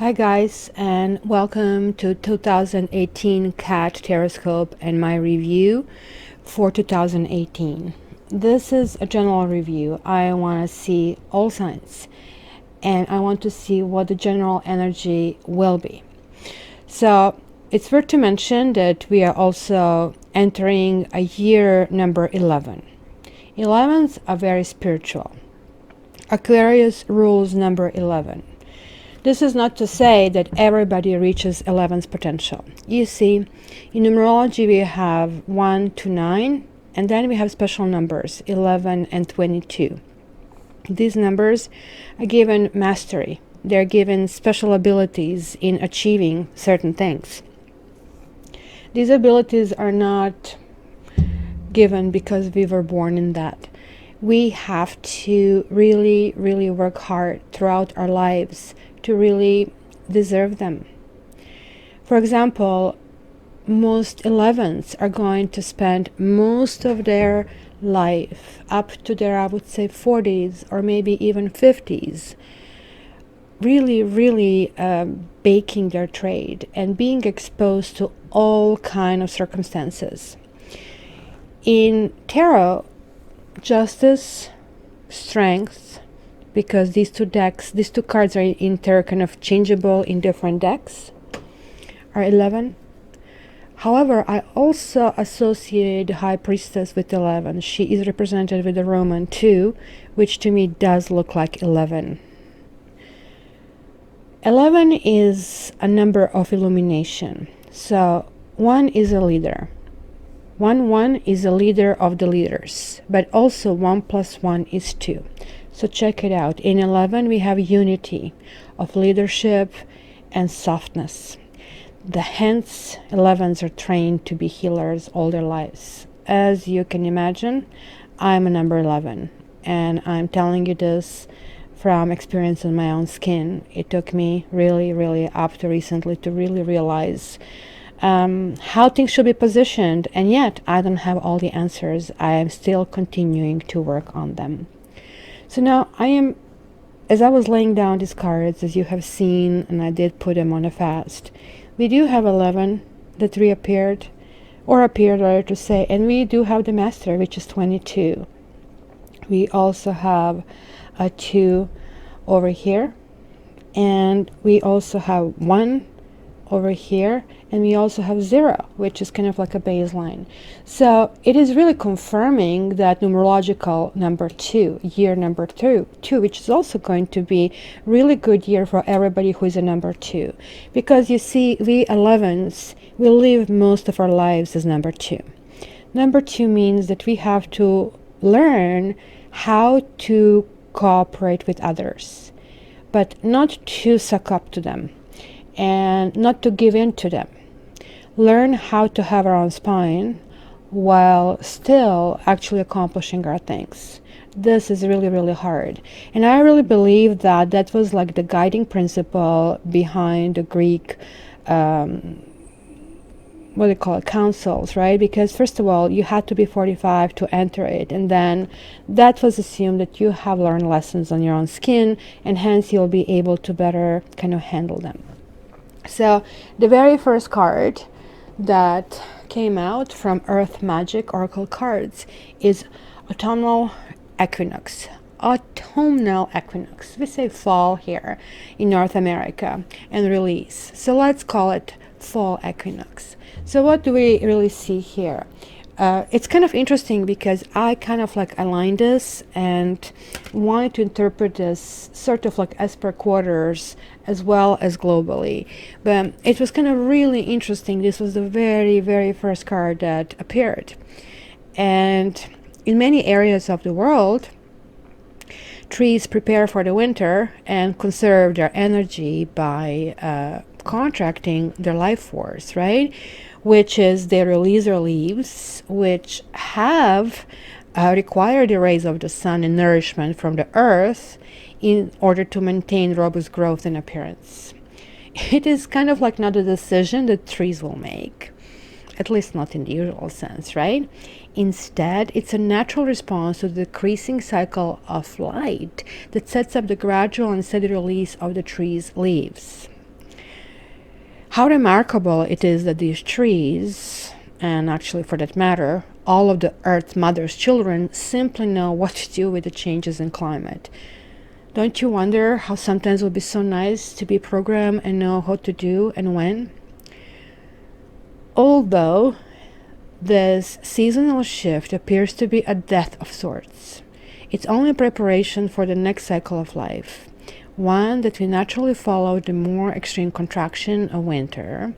Hi guys, and welcome to 2018 CAT Taroscope and my review for 2018. This is a general review. I want to see all signs and I want to see what the general energy will be. So it's worth to mention that we are also entering a year number 11. 11s are very spiritual. Aquarius rules number 11. This is not to say that everybody reaches 11's potential. You see, in numerology we have 1 to 9, and then we have special numbers, 11 and 22. These numbers are given mastery. They're given special abilities in achieving certain things. These abilities are not given because we were born in that. We have to really, really work hard throughout our lives to really deserve them. For example, most 11s are going to spend most of their life up to their, I would say, 40s or maybe even 50s, really baking their trade and being exposed to all kind of circumstances. In tarot, justice, strength, because these two cards are interchangeable in different decks, are 11. However, I also associate the High Priestess with 11. She is represented with the Roman 2, which to me does look like 11. 11 is a number of illumination. So 1 is a leader. 1 is a leader of the leaders, but also 1 plus 1 is 2. So check it out. In 11, we have unity of leadership and softness. Hence, 11s are trained to be healers all their lives. As you can imagine, I'm a number 11, and I'm telling you this from experience in my own skin. It took me really up to recently to really realize how things should be positioned, and yet I don't have all the answers. I am still continuing to work on them. So now as I was laying down these cards, as you have seen, and I did put them on a fast, we do have 11 that reappeared, or appeared rather to say, and we do have the Master, which is 22. We also have a 2 over here, and we also have 1 over here, and we also have 0, which is kind of like a baseline. So it is really confirming that numerological number 2, year number 2, which is also going to be really good year for everybody who is a number 2, because you see, we 11s, we live most of our lives as number 2. Number 2 means that we have to learn how to cooperate with others, but not to suck up to them and not to give in to them. Learn how to have our own spine while still actually accomplishing our things. This is really hard, and I really believe that was like the guiding principle behind the Greek what they call it, councils, right? Because first of all, you had to be 45 to enter it, and then that was assumed that you have learned lessons on your own skin, and hence you'll be able to better kind of handle them. So the very first card that came out from Earth Magic Oracle cards is Autumnal Equinox. Autumnal Equinox. We say fall here in North America, and release. So let's call it Fall Equinox. So what do we really see here? It's kind of interesting because I kind of like aligned this and wanted to interpret this sort of like as per quarters as well as globally. But it was kind of really interesting. This was the very first card that appeared. And in many areas of the world, trees prepare for the winter and conserve their energy by contracting their life force, right? Which is they release their leaves, which have required the rays of the sun and nourishment from the earth in order to maintain robust growth and appearance. It is kind of like not a decision that trees will make, at least not in the usual sense, right? Instead, it's a natural response to the decreasing cycle of light that sets up the gradual and steady release of the tree's leaves. How remarkable it is that these trees, and actually for that matter, all of the Earth Mother's children, simply know what to do with the changes in climate. Don't you wonder how sometimes it would be so nice to be programmed and know how to do and when? Although this seasonal shift appears to be a death of sorts, it's only preparation for the next cycle of life, one that will naturally follow the more extreme contraction of winter,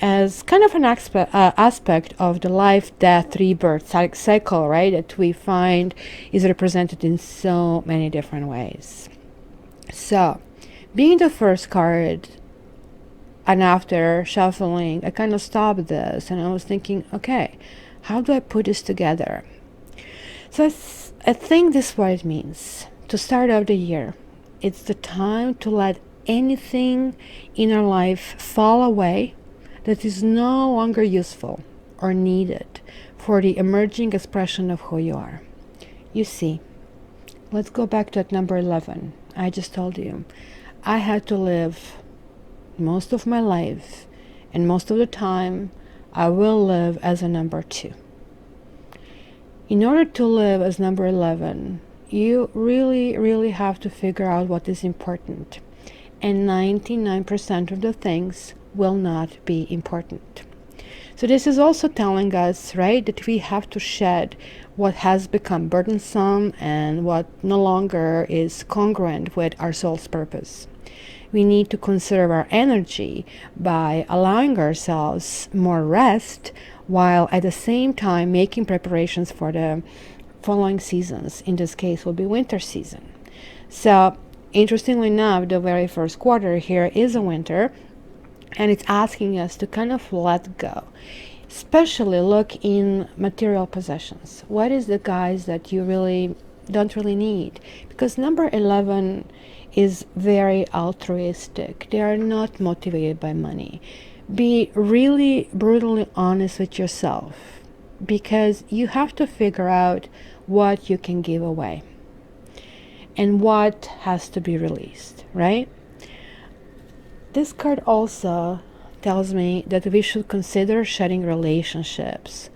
as kind of an aspect of the life, death, rebirth cycle, right, that we find is represented in so many different ways. So, being the first card, and after shuffling, I kind of stopped this and I was thinking, okay, how do I put this together? So I think this is what it means. To start out the year, it's the time to let anything in our life fall away that is no longer useful or needed for the emerging expression of who you are. You see, let's go back to that number 11. I just told you, I had to live most of my life, and most of the time, I will live as a number 2. In order to live as number 11, you really have to figure out what is important. And 99% of the things will not be important. So this is also telling us, right, that we have to shed what has become burdensome and what no longer is congruent with our soul's purpose. We need to conserve our energy by allowing ourselves more rest, while at the same time making preparations for the following seasons. In this case will be winter season. So interestingly enough, the very first quarter here is a winter, and it's asking us to kind of let go. Especially look in material possessions. What is the guys that you really don't really need? Because number 11 is very altruistic. They are not motivated by money. Be really brutally honest with yourself, because you have to figure out what you can give away and what has to be released, right? This card also tells me that we should consider shedding relationships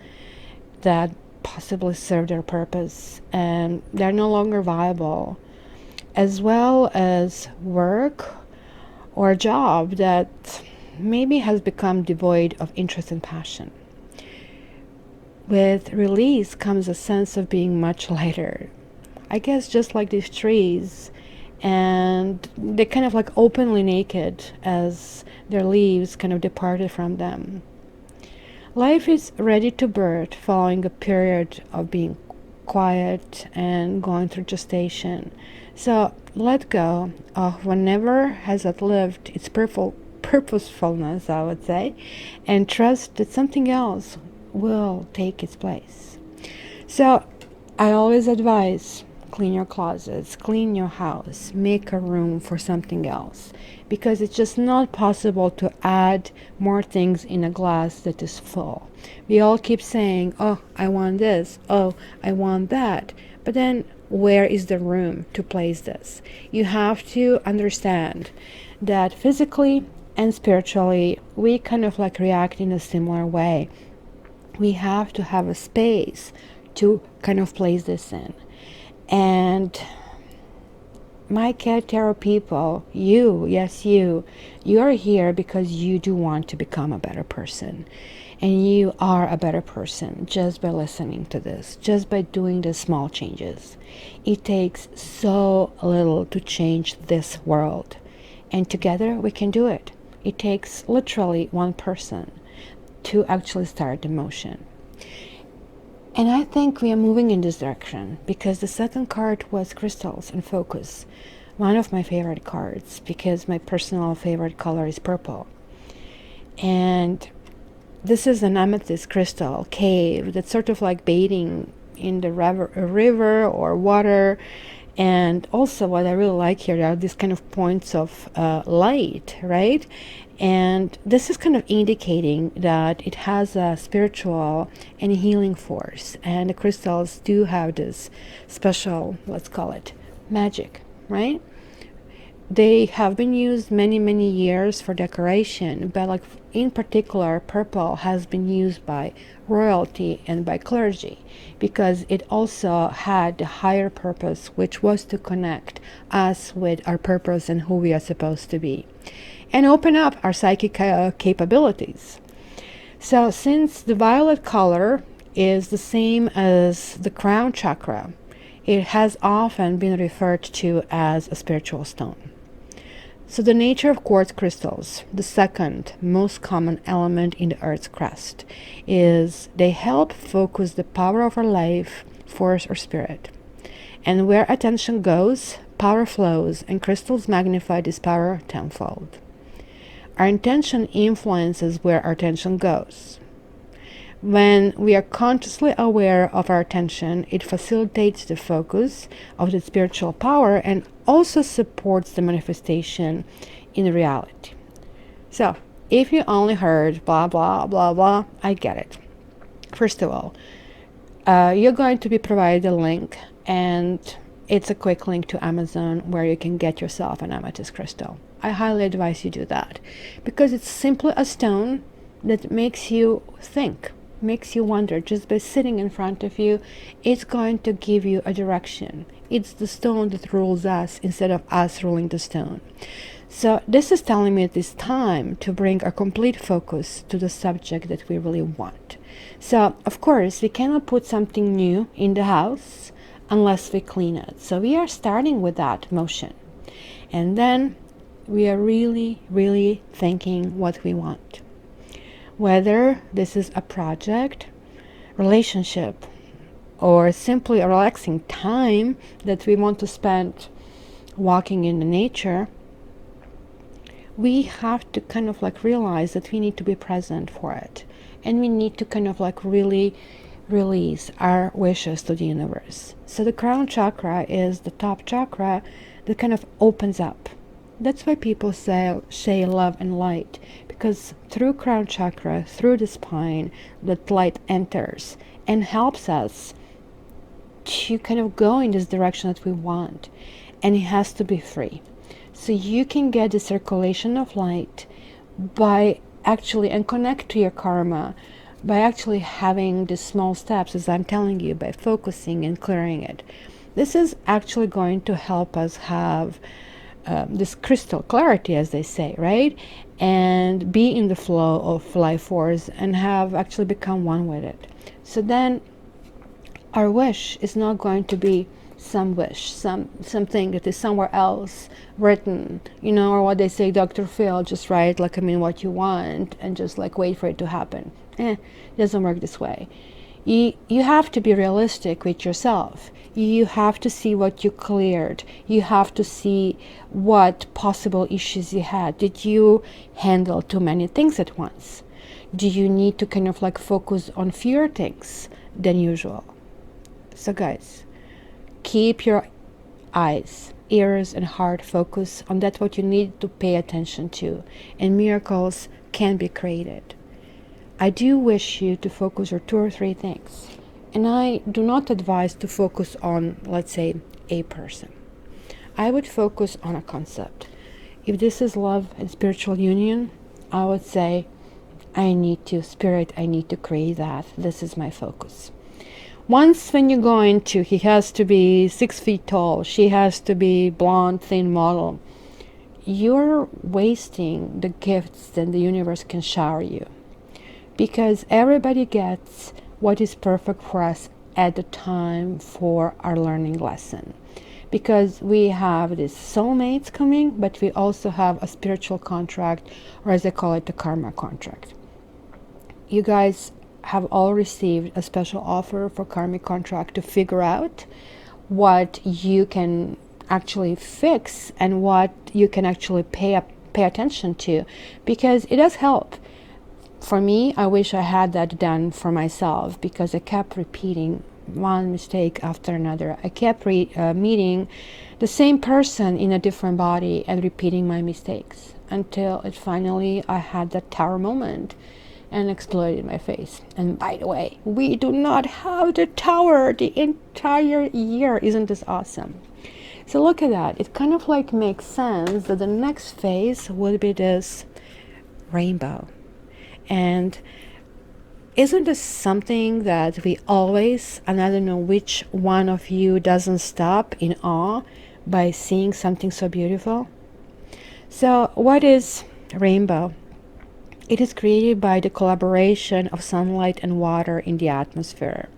that possibly serve their purpose and they're no longer viable, as well as work or a job that maybe has become devoid of interest and passion. With release comes a sense of being much lighter. I guess just like these trees, and they're kind of like openly naked as their leaves kind of departed from them. Life is ready to birth following a period of being quiet and going through gestation. So let go of whatever has outlived its purposefulness, I would say, and trust that something else will take its place. So I always advise, clean your closets, clean your house, make a room for something else, because it's just not possible to add more things in a glass that is full. We all keep saying, oh, I want this, oh, I want that, but then where is the room to place this? You have to understand that physically and spiritually we kind of like react in a similar way. We have to have a space to kind of place this in. And my Cat Tarot people, you, yes you are here because you do want to become a better person. And you are a better person just by listening to this, just by doing the small changes. It takes so little to change this world. And together we can do it. It takes literally one person to actually start the motion. And I think we are moving in this direction, because the second card was crystals and focus. One of my favorite cards, because my personal favorite color is purple. And this is an amethyst crystal cave that's sort of like bathing in the river or water. And also what I really like here are these kind of points of light, right? And this is kind of indicating that it has a spiritual and healing force. And the crystals do have this special, let's call it, magic, right? they have been used many years for decoration, but like in particular purple has been used by royalty and by clergy because it also had a higher purpose, which was to connect us with our purpose and who we are supposed to be and open up our psychic capabilities. So since the violet color is the same as the crown chakra, it has often been referred to as a spiritual stone. So the nature of quartz crystals, the second most common element in the Earth's crust, is they help focus the power of our life, force, or spirit. And where attention goes, power flows, and crystals magnify this power tenfold. Our intention influences where our attention goes. When we are consciously aware of our attention, it facilitates the focus of the spiritual power and also supports the manifestation in reality. So, if you only heard blah, blah, blah, blah, I get it. First of all, you're going to be provided a link, and it's a quick link to Amazon where you can get yourself an amethyst crystal. I highly advise you do that because it's simply a stone that makes you think, makes you wonder. Just by sitting in front of you, it's going to give you a direction. It's the stone that rules us instead of us ruling the stone. So this is telling me it is time to bring a complete focus to the subject that we really want. So of course we cannot put something new in the house unless we clean it. So we are starting with that motion, and then we are really thinking what we want. Whether this is a project, relationship, or simply a relaxing time that we want to spend walking in the nature, we have to kind of like realize that we need to be present for it. And we need to kind of like really release our wishes to the universe. So the crown chakra is the top chakra that kind of opens up. That's why people say love and light, because through crown chakra, through the spine, that light enters and helps us to kind of go in this direction that we want. And it has to be free. So you can get the circulation of light by actually, and connect to your karma, by actually having the small steps, as I'm telling you, by focusing and clearing it. This is actually going to help us have this crystal clarity, as they say, right? And be in the flow of life force and have actually become one with it. So then our wish is not going to be some wish, something that is somewhere else written, or what they say, Dr. Phil, just write what you want and just wait for it to happen. It doesn't work this way. You have to be realistic with yourself. You have to see what you cleared. You have to see what possible issues you had. Did you handle too many things at once? Do you need to kind of focus on fewer things than usual? So guys, keep your eyes, ears, and heart focused on that what you need to pay attention to, and miracles can be created. I do wish you to focus on 2 or 3 things. And I do not advise to focus on, let's say, a person. I would focus on a concept. If this is love and spiritual union, I would say, I need to create that. This is my focus. Once when you go into, he has to be 6 feet tall, she has to be blonde, thin model, you're wasting the gifts that the universe can shower you. Because everybody gets what is perfect for us at the time for our learning lesson. Because we have these soulmates coming, but we also have a spiritual contract, or as I call it, the karma contract. You guys have all received a special offer for karmic contract to figure out what you can actually fix and what you can actually pay attention to, because it does help. For me, I wish I had that done for myself, because I kept repeating one mistake after another. I kept meeting the same person in a different body and repeating my mistakes until I had that tower moment and exploded in my face. And by the way, we do not have the tower the entire year. Isn't this awesome? So look at that. It kind of like makes sense that the next phase would be this rainbow. And isn't this something that we always, and I don't know which one of you doesn't stop in awe by seeing something so beautiful? So what is rainbow? It is created by the collaboration of sunlight and water in the atmosphere.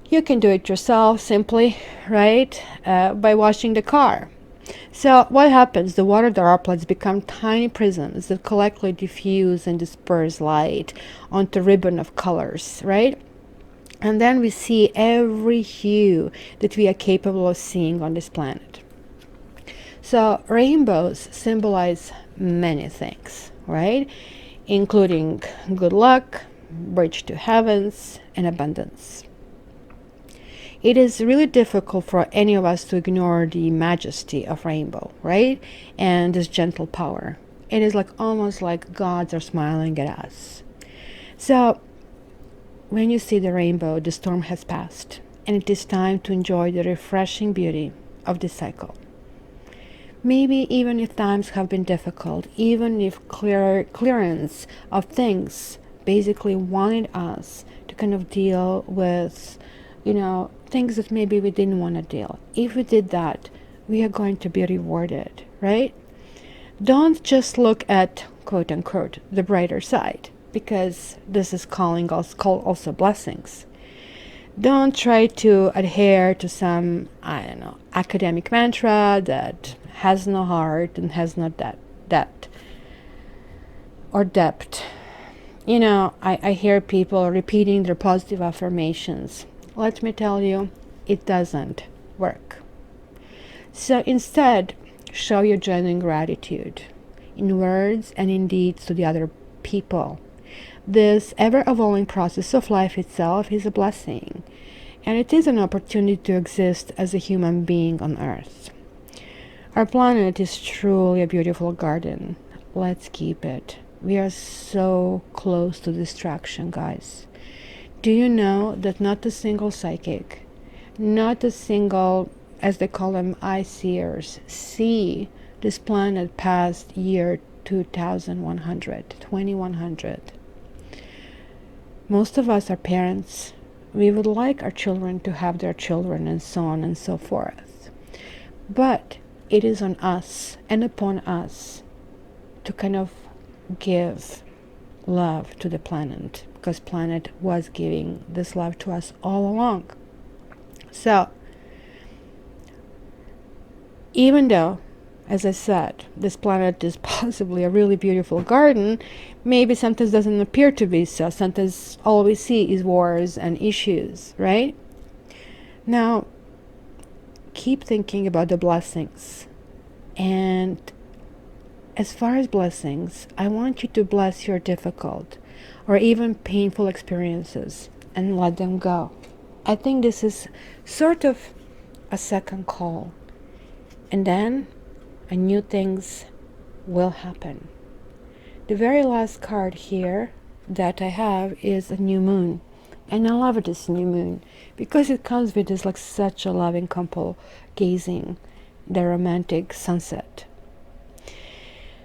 You can do it yourself simply, right? By washing the car. So what happens? The water droplets become tiny prisms that collectively diffuse and disperse light onto a ribbon of colors, right? And then we see every hue that we are capable of seeing on this planet. So rainbows symbolize many things, right? Including good luck, bridge to heavens, and abundance. It is really difficult for any of us to ignore the majesty of rainbow, right? And this gentle power. It is like almost like gods are smiling at us. So when you see the rainbow, the storm has passed, and it is time to enjoy the refreshing beauty of this cycle. Maybe even if times have been difficult, even if clearance of things basically wanted us to kind of deal with, things that maybe we didn't want to deal. If we did that, we are going to be rewarded, right? Don't just look at, quote unquote, the brighter side, because this is called also blessings. Don't try to adhere to some, academic mantra that has no heart and has no depth. I hear people repeating their positive affirmations. Let me tell you, it doesn't work. So instead, show your genuine gratitude in words and in deeds to the other people. This ever-evolving process of life itself is a blessing, and it is an opportunity to exist as a human being on Earth. Our planet is truly a beautiful garden. Let's keep it. We are so close to destruction, guys. Do you know that not a single psychic, not a single, as they call them, eye-seers, see this planet past year 2100? Most of us are parents. We would like our children to have their children and so on and so forth. But it is on us and upon us to kind of give love to the planet, because planet was giving this love to us all along. So even though, as I said, this planet is possibly a really beautiful garden, maybe sometimes doesn't appear to be so. Sometimes all we see is wars and issues, right? Now, keep thinking about the blessings. And as far as blessings, I want you to bless your difficult or even painful experiences and let them go. I think this is sort of a second call. And then new things will happen. The very last card here that I have is a new moon. And I love this new moon because it comes with this like such a loving couple gazing the romantic sunset.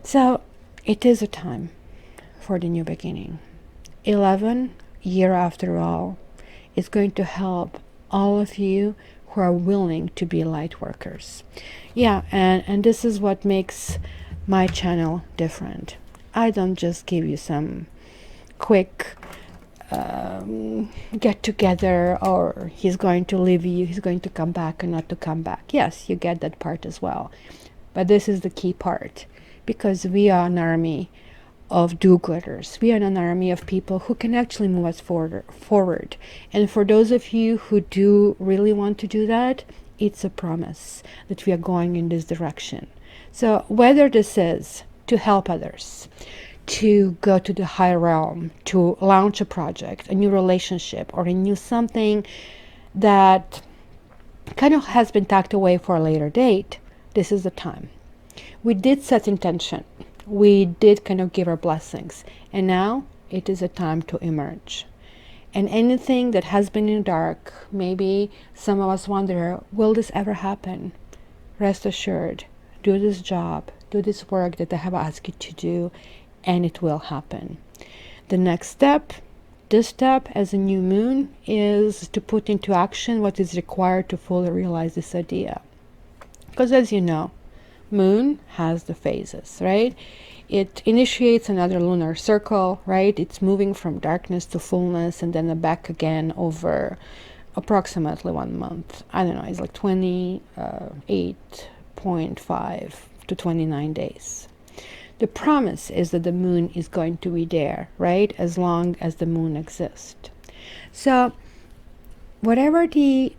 So it is a time for the new beginning. 11 year after all is going to help all of you who are willing to be light workers. Yeah, and this is what makes my channel different. I don't just give you some quick get together, or he's going to leave you, he's going to come back and not to come back. Yes, you get that part as well. But this is the key part, because we are an army of do-gooders. We are an army of people who can actually move us forward. And for those of you who do really want to do that, it's a promise that we are going in this direction. So whether this is to help others, to go to the higher realm, to launch a project, a new relationship, or a new something that kind of has been tucked away for a later date, this is the time. We did set intention. We did kind of give our blessings. And now it is a time to emerge. And anything that has been in the dark, maybe some of us wonder, will this ever happen? Rest assured, do this job, do this work that I have asked you to do, and it will happen. The next step, this step as a new moon, is to put into action what is required to fully realize this idea. Because as you know, moon has the phases, right? It initiates another lunar circle, right? It's moving from darkness to fullness and then back again over approximately 1 month. I don't know, it's like 28.5 to 29 days. The promise is that the moon is going to be there, right? As long as the moon exists. So whatever the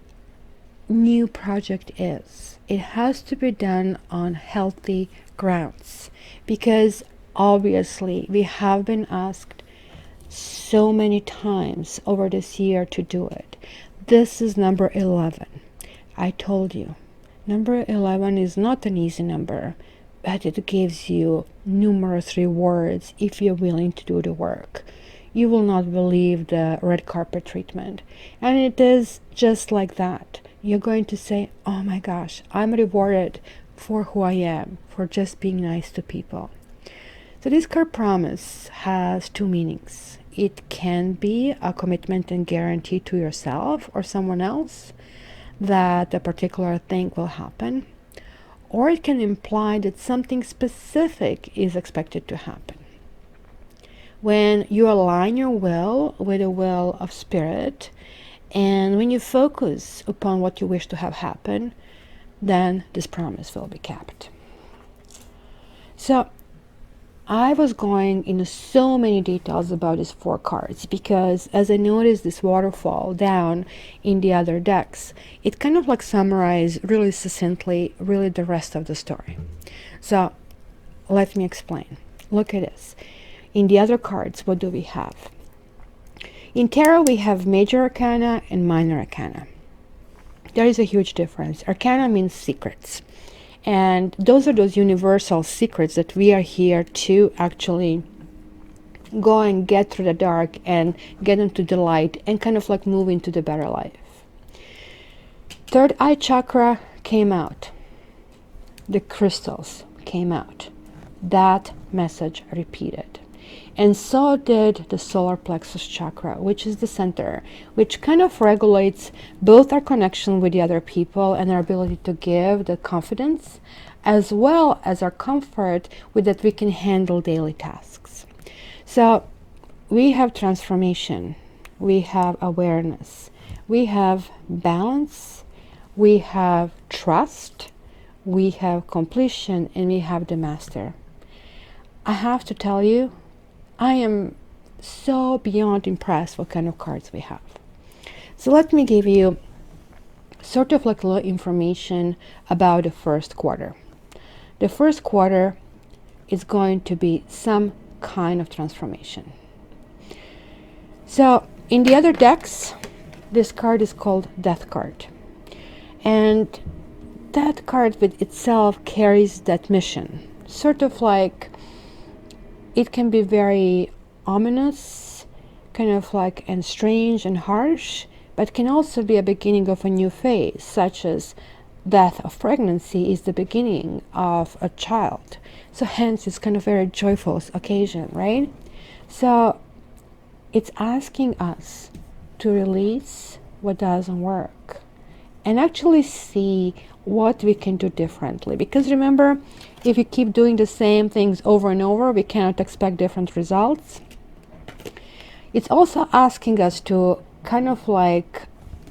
new project is, it has to be done on healthy grounds, because obviously we have been asked so many times over this year to do it. This is number 11. I told you, number 11 is not an easy number, but it gives you numerous rewards if you're willing to do the work. You will not believe the red carpet treatment. And it is just like that. You're going to say, oh my gosh, I'm rewarded for who I am, for just being nice to people. So this card promise has two meanings. It can be a commitment and guarantee to yourself or someone else that a particular thing will happen, or it can imply that something specific is expected to happen. When you align your will with the will of spirit, and when you focus upon what you wish to have happen, then this promise will be kept. So I was going into so many details about these 4 cards because as I noticed this waterfall down in the other decks, it kind of like summarized really succinctly really the rest of the story. So let me explain. Look at this. In the other cards, what do we have? In tarot, we have major arcana and minor arcana. There is a huge difference. Arcana means secrets. And those are those universal secrets that we are here to actually go and get through the dark and get into the light and kind of like move into the better life. Third eye chakra came out. The crystals came out. That message repeated. And so did the solar plexus chakra, which is the center, which kind of regulates both our connection with the other people and our ability to give the confidence, as well as our comfort with that we can handle daily tasks. So we have transformation, we have awareness, we have balance, we have trust, we have completion, and we have the master. I have to tell you, I am so beyond impressed what kind of cards we have. So let me give you sort of like a little information about the first quarter. The first quarter is going to be some kind of transformation. So in the other decks, this card is called Death card. And that card with itself carries that mission. Sort of like it can be very ominous, kind of like and strange and harsh, but can also be a beginning of a new phase, such as death of pregnancy is the beginning of a child. So hence it's kind of very joyful occasion, right? So it's asking us to release what doesn't work and actually see what we can do differently. Because remember, if you keep doing the same things over and over, we cannot expect different results. It's also asking us to kind of like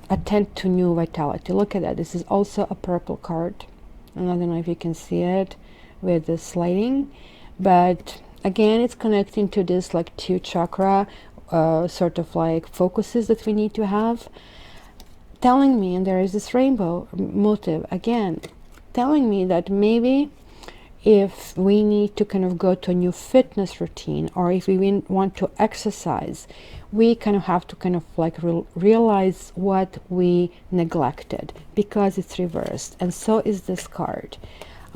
attend to new vitality. Look at that. This is also a purple card. And I don't know if you can see it with the sliding, but again, it's connecting to this like 2 chakra sort of like focuses that we need to have. Telling me, and there is this rainbow motive again, telling me that maybe if we need to kind of go to a new fitness routine, or if we want to exercise, we kind of have to kind of like realize what we neglected, because it's reversed. And so is this card.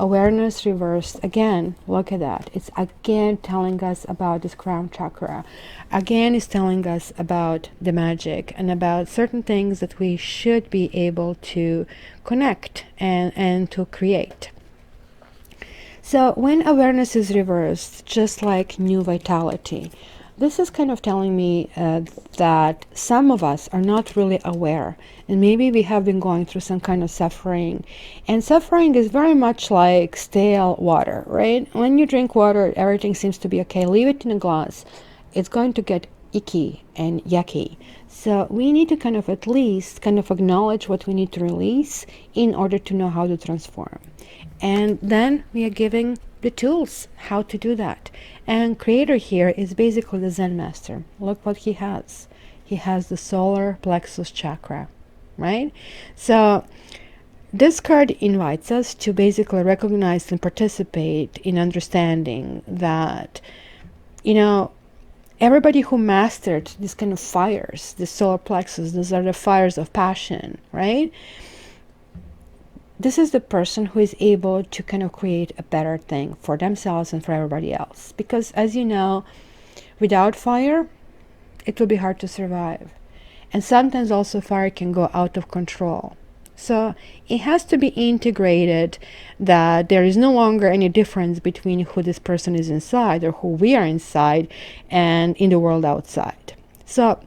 Awareness reversed, again, look at that. It's again telling us about this crown chakra. Again, it's telling us about the magic and about certain things that we should be able to connect and to create. So when awareness is reversed, just like new vitality, this is kind of telling me that some of us are not really aware, and maybe we have been going through some kind of suffering. And suffering is very much like stale water, right? When you drink water, everything seems to be okay. Leave it in a glass, it's going to get icky and yucky. So we need to kind of at least kind of acknowledge what we need to release in order to know how to transform. And then we are giving the tools how to do that. And creator here is basically the Zen master. Look what he has. He has the solar plexus chakra, right? So this card invites us to basically recognize and participate in understanding that, you know, everybody who mastered this kind of fires, the solar plexus, these are the fires of passion, right? This is the person who is able to kind of create a better thing for themselves and for everybody else. Because as you know, without fire, it will be hard to survive. And sometimes also fire can go out of control. So it has to be integrated, that there is no longer any difference between who this person is inside or who we are inside and in the world outside. So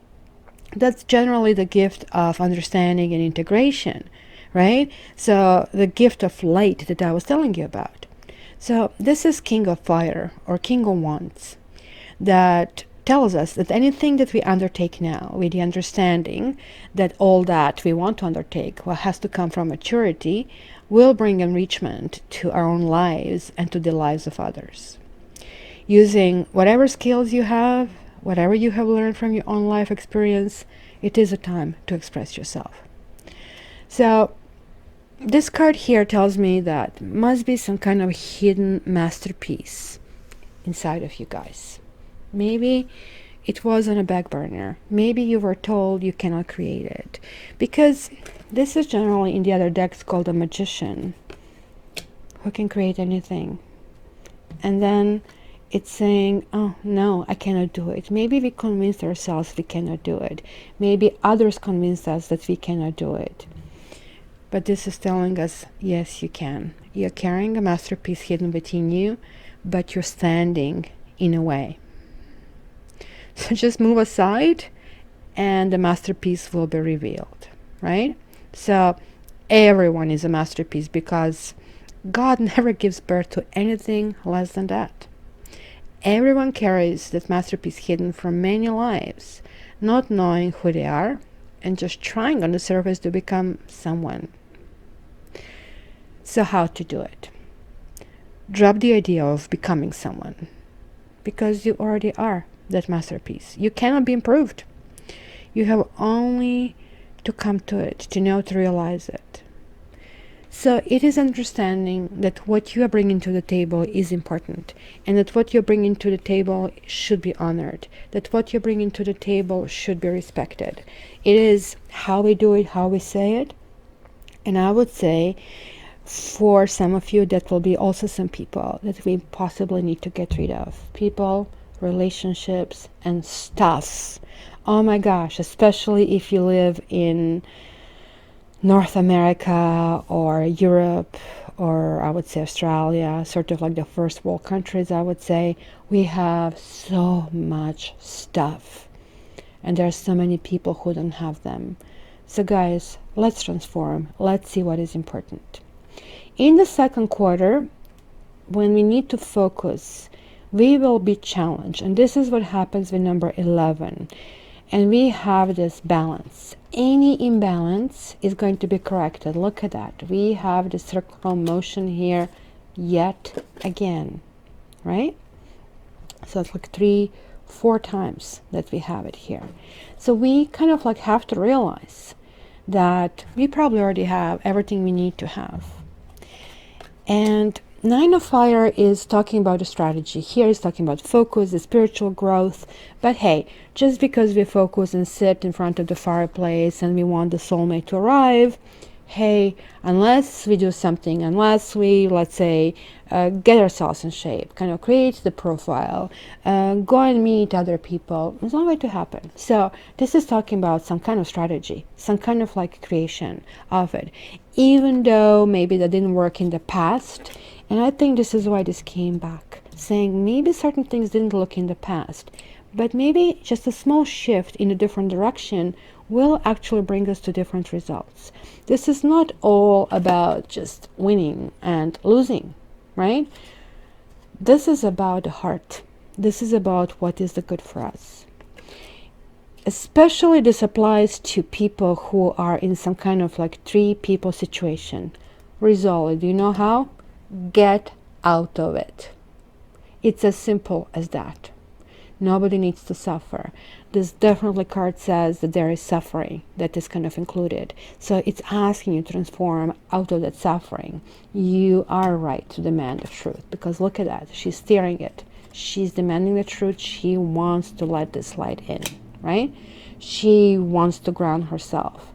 that's generally the gift of understanding and integration, right? So the gift of light that I was telling you about. So this is King of Fire or King of Wands, that tells us that anything that we undertake now with the understanding that all that we want to undertake, what has to come from maturity, will bring enrichment to our own lives and to the lives of others. Using whatever skills you have, whatever you have learned from your own life experience, it is a time to express yourself. So this card here tells me that must be some kind of hidden masterpiece inside of you guys. Maybe it was on a back burner. Maybe you were told you cannot create it. Because this is generally in the other decks called a magician, who can create anything. And then it's saying, oh no, I cannot do it. Maybe we convinced ourselves we cannot do it. Maybe others convinced us that we cannot do it. But this is telling us, yes, you can. You're carrying a masterpiece hidden within you, but you're standing in a way. So just move aside and the masterpiece will be revealed, right? So everyone is a masterpiece, because God never gives birth to anything less than that. Everyone carries that masterpiece hidden from many lives, not knowing who they are and just trying on the surface to become someone. So how to do it? Drop the idea of becoming someone, because you already are that masterpiece. You cannot be improved. You have only to come to it, to know, to realize it. So it is understanding that what you are bringing to the table is important, and that what you're bringing to the table should be honored, that what you're bringing to the table should be respected. It is how we do it, how we say it. And I would say for some of you, that will be also some people that we possibly need to get rid of. People, relationships, and stuff. Oh my gosh, especially if you live in North America or Europe, or I would say Australia, sort of like the first world countries, I would say, we have so much stuff. And there are so many people who don't have them. So guys, let's transform. Let's see what is important. In the second quarter, when we need to focus, we will be challenged. And this is what happens with number 11. And we have this balance. Any imbalance is going to be corrected. Look at that. We have the circular motion here yet again, right? So it's like 3-4 times that we have it here. So we kind of like have to realize that we probably already have everything we need to have. And Nine of Fire is talking about a strategy. Here is talking about focus, the spiritual growth. But hey, just because we focus and sit in front of the fireplace and we want the soulmate to arrive, hey, unless we do something, unless we, let's say, get ourselves in shape, kind of create the profile, go and meet other people, it's not going to happen. So this is talking about some kind of strategy, some kind of like creation of it, even though maybe that didn't work in the past. And I think this is why this came back, saying maybe certain things didn't look in the past, but maybe just a small shift in a different direction will actually bring us to different results. This is not all about just winning and losing, right? This is about the heart. This is about what is the good for us. Especially this applies to people who are in some kind of like 3 people situation. Resolve it. Do you know how? Get out of it. It's as simple as that. Nobody needs to suffer. This definitely card says that there is suffering that is kind of included. So it's asking you to transform out of that suffering. You are right to demand the truth, because look at that. She's steering it. She's demanding the truth. She wants to let this light in, right? She wants to ground herself.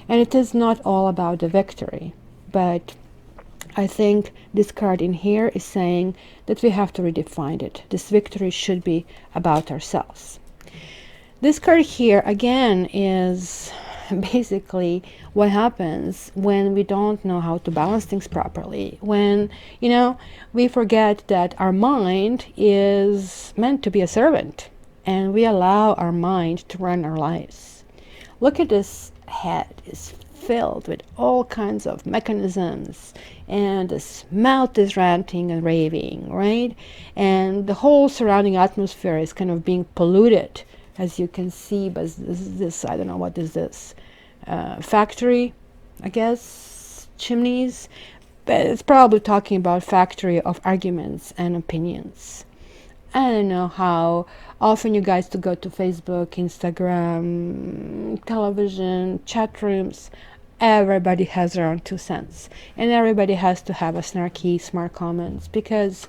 And it is not all about the victory, but I think this card in here is saying that we have to redefine it. This victory should be about ourselves. This card here, again, is basically what happens when we don't know how to balance things properly. When, we forget that our mind is meant to be a servant, and we allow our mind to run our lives. Look at this head. It's filled with all kinds of mechanisms, and this mouth is ranting and raving, right? And the whole surrounding atmosphere is kind of being polluted, as you can see. But this I don't know, what is this? Factory, I guess, chimneys. But it's probably talking about factory of arguments and opinions. I don't know how often you guys to go to Facebook, Instagram, television, chat rooms. Everybody has their own 2 cents, and everybody has to have a snarky, smart comments, because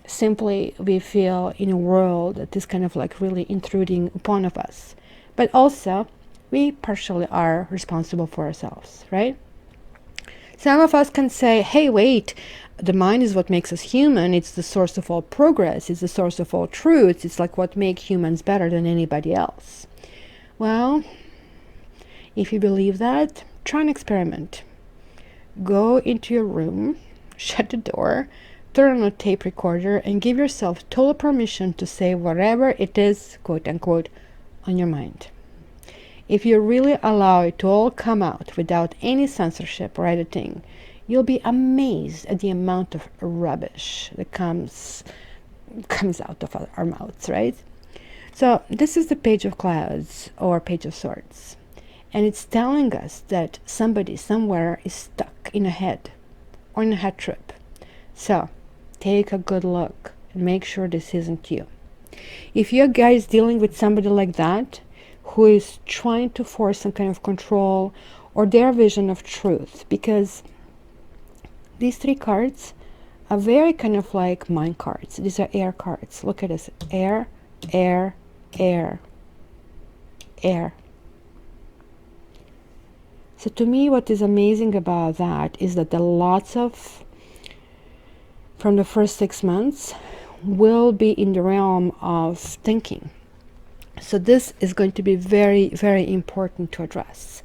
simply we feel in a world that is kind of like really intruding upon of us. But also, we partially are responsible for ourselves, right? Some of us can say, hey, wait, the mind is what makes us human. It's the source of all progress. It's the source of all truths. It's like what makes humans better than anybody else. Well, if you believe that, try an experiment. Go into your room, shut the door, turn on a tape recorder, and give yourself total permission to say whatever it is, quote unquote, on your mind. If you really allow it to all come out without any censorship or editing, you'll be amazed at the amount of rubbish that comes out of our mouths, right? So this is the Page of Clouds, or Page of Swords. And it's telling us that somebody somewhere is stuck in a head, or in a head trip. So take a good look and make sure this isn't you. If you're guys dealing with somebody like that, who is trying to force some kind of control or their vision of truth, because these 3 cards are very kind of like mind cards. These are air cards. Look at this. Air, air, air, air. So to me, what is amazing about that is that the lots of, from the first 6 months, will be in the realm of thinking. So this is going to be very, very important to address,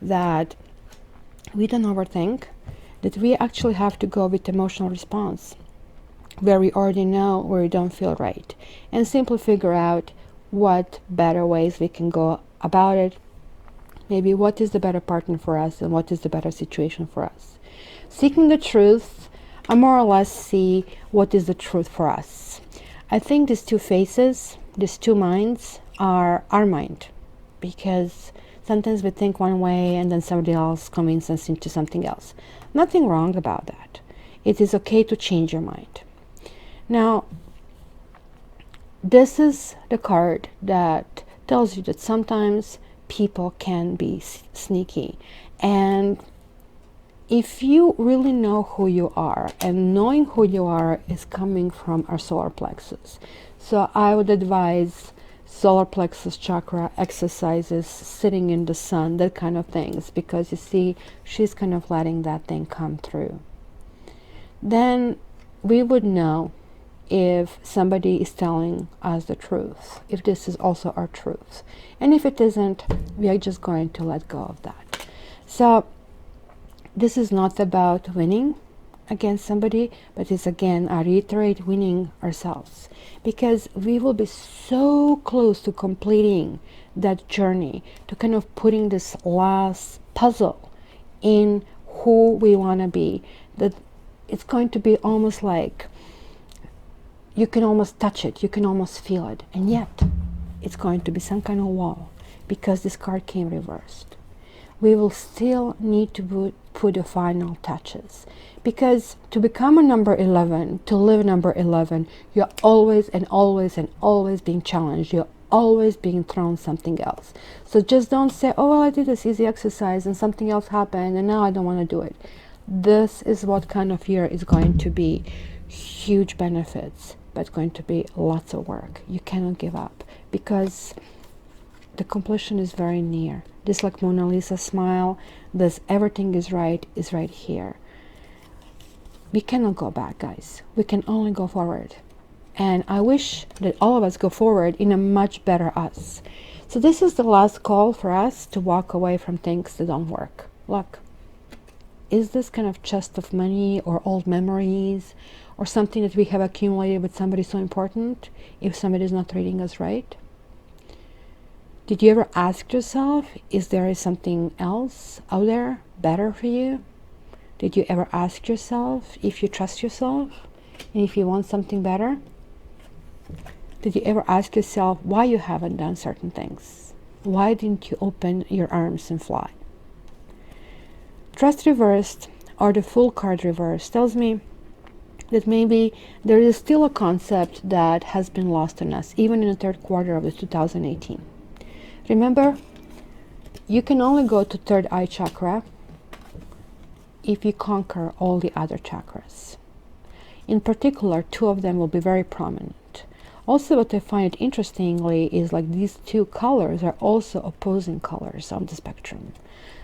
that we don't overthink, that we actually have to go with emotional response, where we already know where we don't feel right, and simply figure out what better ways we can go about it. Maybe what is the better partner for us, and what is the better situation for us. Seeking the truth, I more or less see what is the truth for us. I think these 2 faces, these 2 minds, are our mind, because sometimes we think one way and then somebody else convinces us into something else. Nothing wrong about that. It is okay to change your mind. Now, this is the card that tells you that sometimes people can be sneaky, and if you really know who you are, and knowing who you are is coming from our solar plexus, so I would advise solar plexus chakra exercises, sitting in the sun, that kind of things, because you see, she's kind of letting that thing come through. Then we would know if somebody is telling us the truth, if this is also our truth. And if it isn't, we are just going to let go of that. So this is not about winning against somebody, but it's, again, I reiterate, winning ourselves, because we will be so close to completing that journey, to kind of putting this last puzzle in who we want to be, that it's going to be almost like you can almost touch it, you can almost feel it, and yet it's going to be some kind of wall, because this card came reversed. We will still need to put the final touches, because to become a number 11, to live number 11, you're always and always and always being challenged. You're always being thrown something else. So just don't say, oh, well, I did this easy exercise and something else happened and now I don't want to do it. This is what kind of year is going to be. Huge benefits, but going to be lots of work. You cannot give up, because the completion is very near. This like Mona Lisa smile, this everything is right here. We cannot go back, guys. We can only go forward. And I wish that all of us go forward in a much better us. So this is the last call for us to walk away from things that don't work. Look, is this kind of chest of money or old memories or something that we have accumulated with somebody so important if somebody is not treating us right? Did you ever ask yourself, is there something else out there better for you? Did you ever ask yourself if you trust yourself and if you want something better? Did you ever ask yourself why you haven't done certain things? Why didn't you open your arms and fly? Trust reversed, or the Fool card reversed, tells me that maybe there is still a concept that has been lost on us, even in the third quarter of the 2018. Remember, you can only go to third eye chakra if you conquer all the other chakras. In particular, two of them will be very prominent. Also, what I find interestingly is like these two colors are also opposing colors on the spectrum.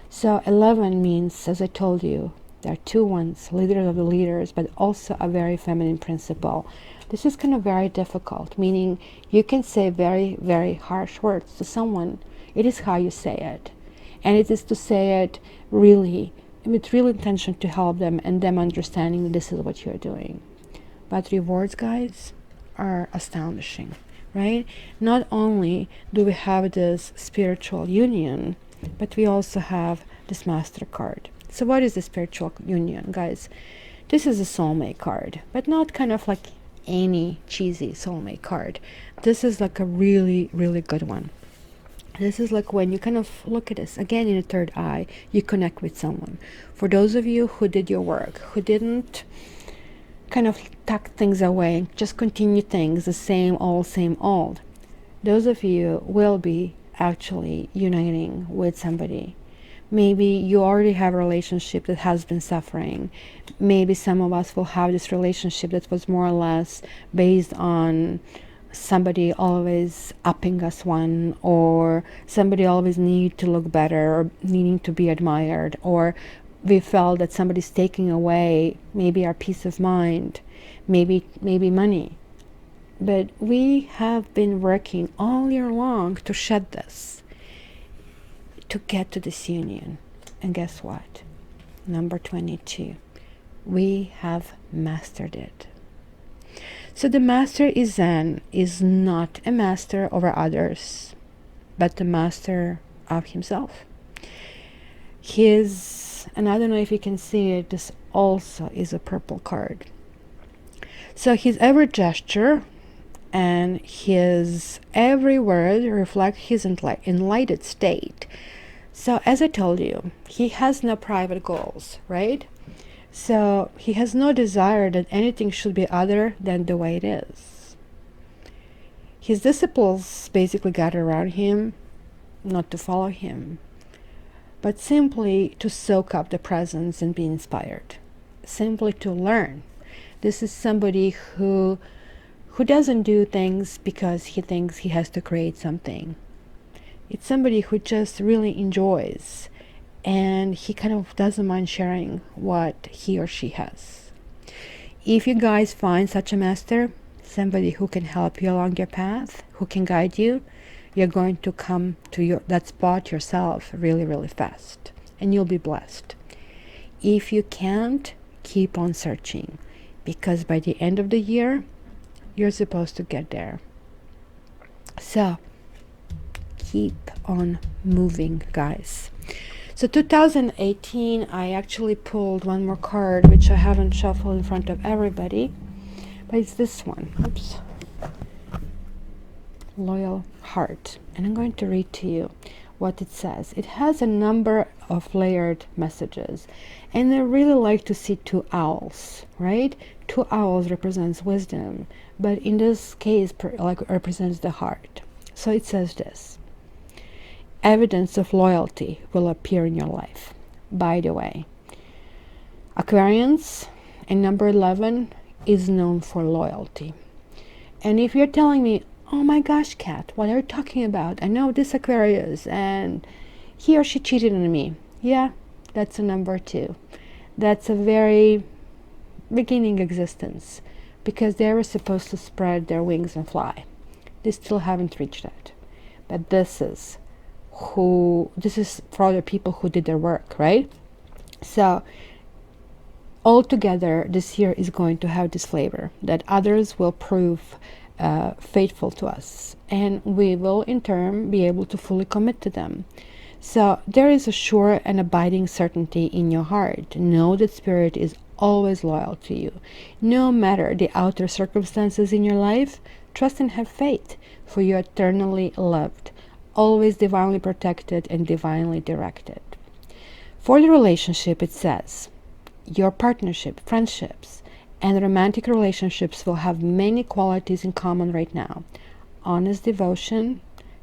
So 11 means, as I told you, there are two ones, leaders of the leaders, but also a very feminine principle. This is kind of very difficult, meaning you can say very, very harsh words to someone. It is how you say it. And it is to say it really, with real intention to help them and them understanding that this is what you're doing. But rewards, guys, are astonishing, right? Not only do we have this spiritual union, but we also have this Master card. So what is the spiritual union, guys? This is a soulmate card, but not kind of like any cheesy soulmate card. This is like a really, really good one. This is like when you kind of look at this, again in the third eye, you connect with someone. For those of you who did your work, who didn't kind of tuck things away, just continue things the same old, those of you will be actually uniting with somebody. Maybe you already have a relationship that has been suffering. Maybe some of us will have this relationship that was more or less based on somebody always upping us one, or somebody always need to look better, or needing to be admired, or we felt that somebody's taking away maybe our peace of mind, maybe money. But we have been working all year long to shed this, to get to this union. And guess what? Number 22. We have mastered it. So the master is Zen, is not a master over others, but the master of himself. And I don't know if you can see it, this also is a purple card. So his every gesture and his every word reflect his enlightened state. So as I told you, he has no private goals, right? So he has no desire that anything should be other than the way it is. His disciples basically gather around him, not to follow him, but simply to soak up the presence and be inspired, simply to learn. This is somebody who who doesn't do things because he thinks he has to create something. It's somebody who just really enjoys, and he kind of doesn't mind sharing what he or she has. If you guys find such a master, somebody who can help you along your path, who can guide you, you're going to come to that spot yourself really, really fast, and you'll be blessed. If you can't, keep on searching, because by the end of the year, you're supposed to get there. So keep on moving, guys. So 2018, I actually pulled one more card, which I haven't shuffled in front of everybody, but it's this one. Oops. Loyal Heart. And I'm going to read to you what it says. It has a number of layered messages, and I really like to see two owls, right? Two owls represents wisdom, but in this case represents the heart. So it says this: evidence of loyalty will appear in your life. By the way, Aquarians and number 11 is known for loyalty. And if you're telling me, oh my gosh, Kat, what are you talking about? I know this Aquarius and he or she cheated on me. Yeah, that's a number 2. That's a very beginning existence, because they were supposed to spread their wings and fly. They still haven't reached that. But this is for other people who did their work, right? So altogether, this year is going to have this flavor that others will prove faithful to us, and we will in turn be able to fully commit to them. So there is a sure and abiding certainty in your heart. Know that Spirit is always loyal to you. No matter the outer circumstances in your life, trust and have faith, for you are eternally loved, always divinely protected and divinely directed. For the relationship, it says, your partnership, friendships, and romantic relationships will have many qualities in common right now. Honest devotion,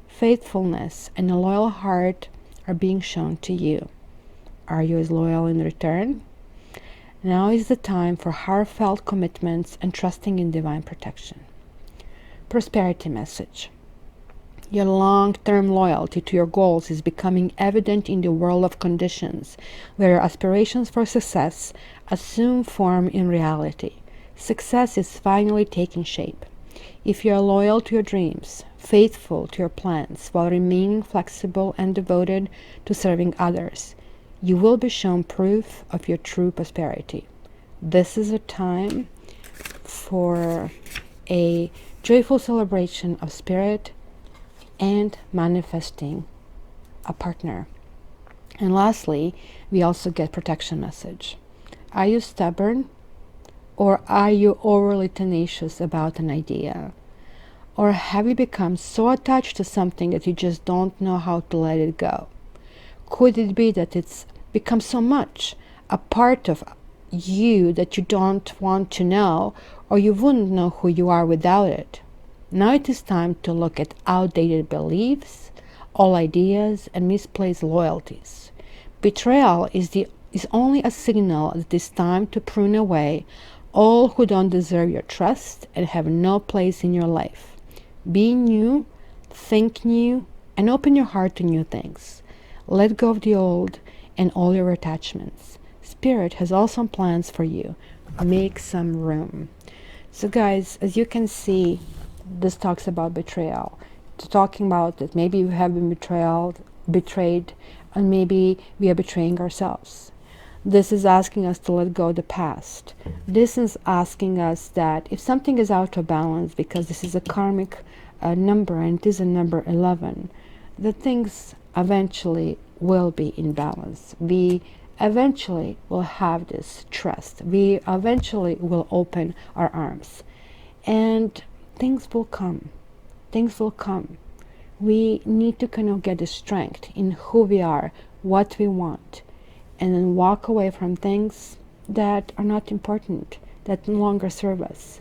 faithfulness, and a loyal heart are being shown to you. Are you as loyal in return? Now is the time for heartfelt commitments and trusting in divine protection. Prosperity message. Your long-term loyalty to your goals is becoming evident in the world of conditions, where your aspirations for success assume form in reality. Success is finally taking shape. If you are loyal to your dreams, faithful to your plans, while remaining flexible and devoted to serving others, you will be shown proof of your true prosperity. This is a time for a joyful celebration of spirit and manifesting a partner. And lastly, we also get protection message. Are you stubborn, or are you overly tenacious about an idea? Or have you become so attached to something that you just don't know how to let it go? Could it be that it's become so much a part of you that you don't want to know, or you wouldn't know who you are without it? Now it is time to look at outdated beliefs, old ideas, and misplaced loyalties. Betrayal is only a signal that it is time to prune away all who don't deserve your trust and have no place in your life. Be new, think new, and open your heart to new things. Let go of the old and all your attachments. Spirit has awesome plans for you. Make some room. So guys, as you can see, this talks about betrayal. It's talking about that maybe we have been betrayed, and maybe we are betraying ourselves. This is asking us to let go of the past. This is asking us that if something is out of balance, because this is a karmic number and it is a number 11, that things eventually will be in balance. We eventually will have this trust. We eventually will open our arms, and things will come. Things will come. We need to kind of get the strength in who we are, what we want, and then walk away from things that are not important, that no longer serve us.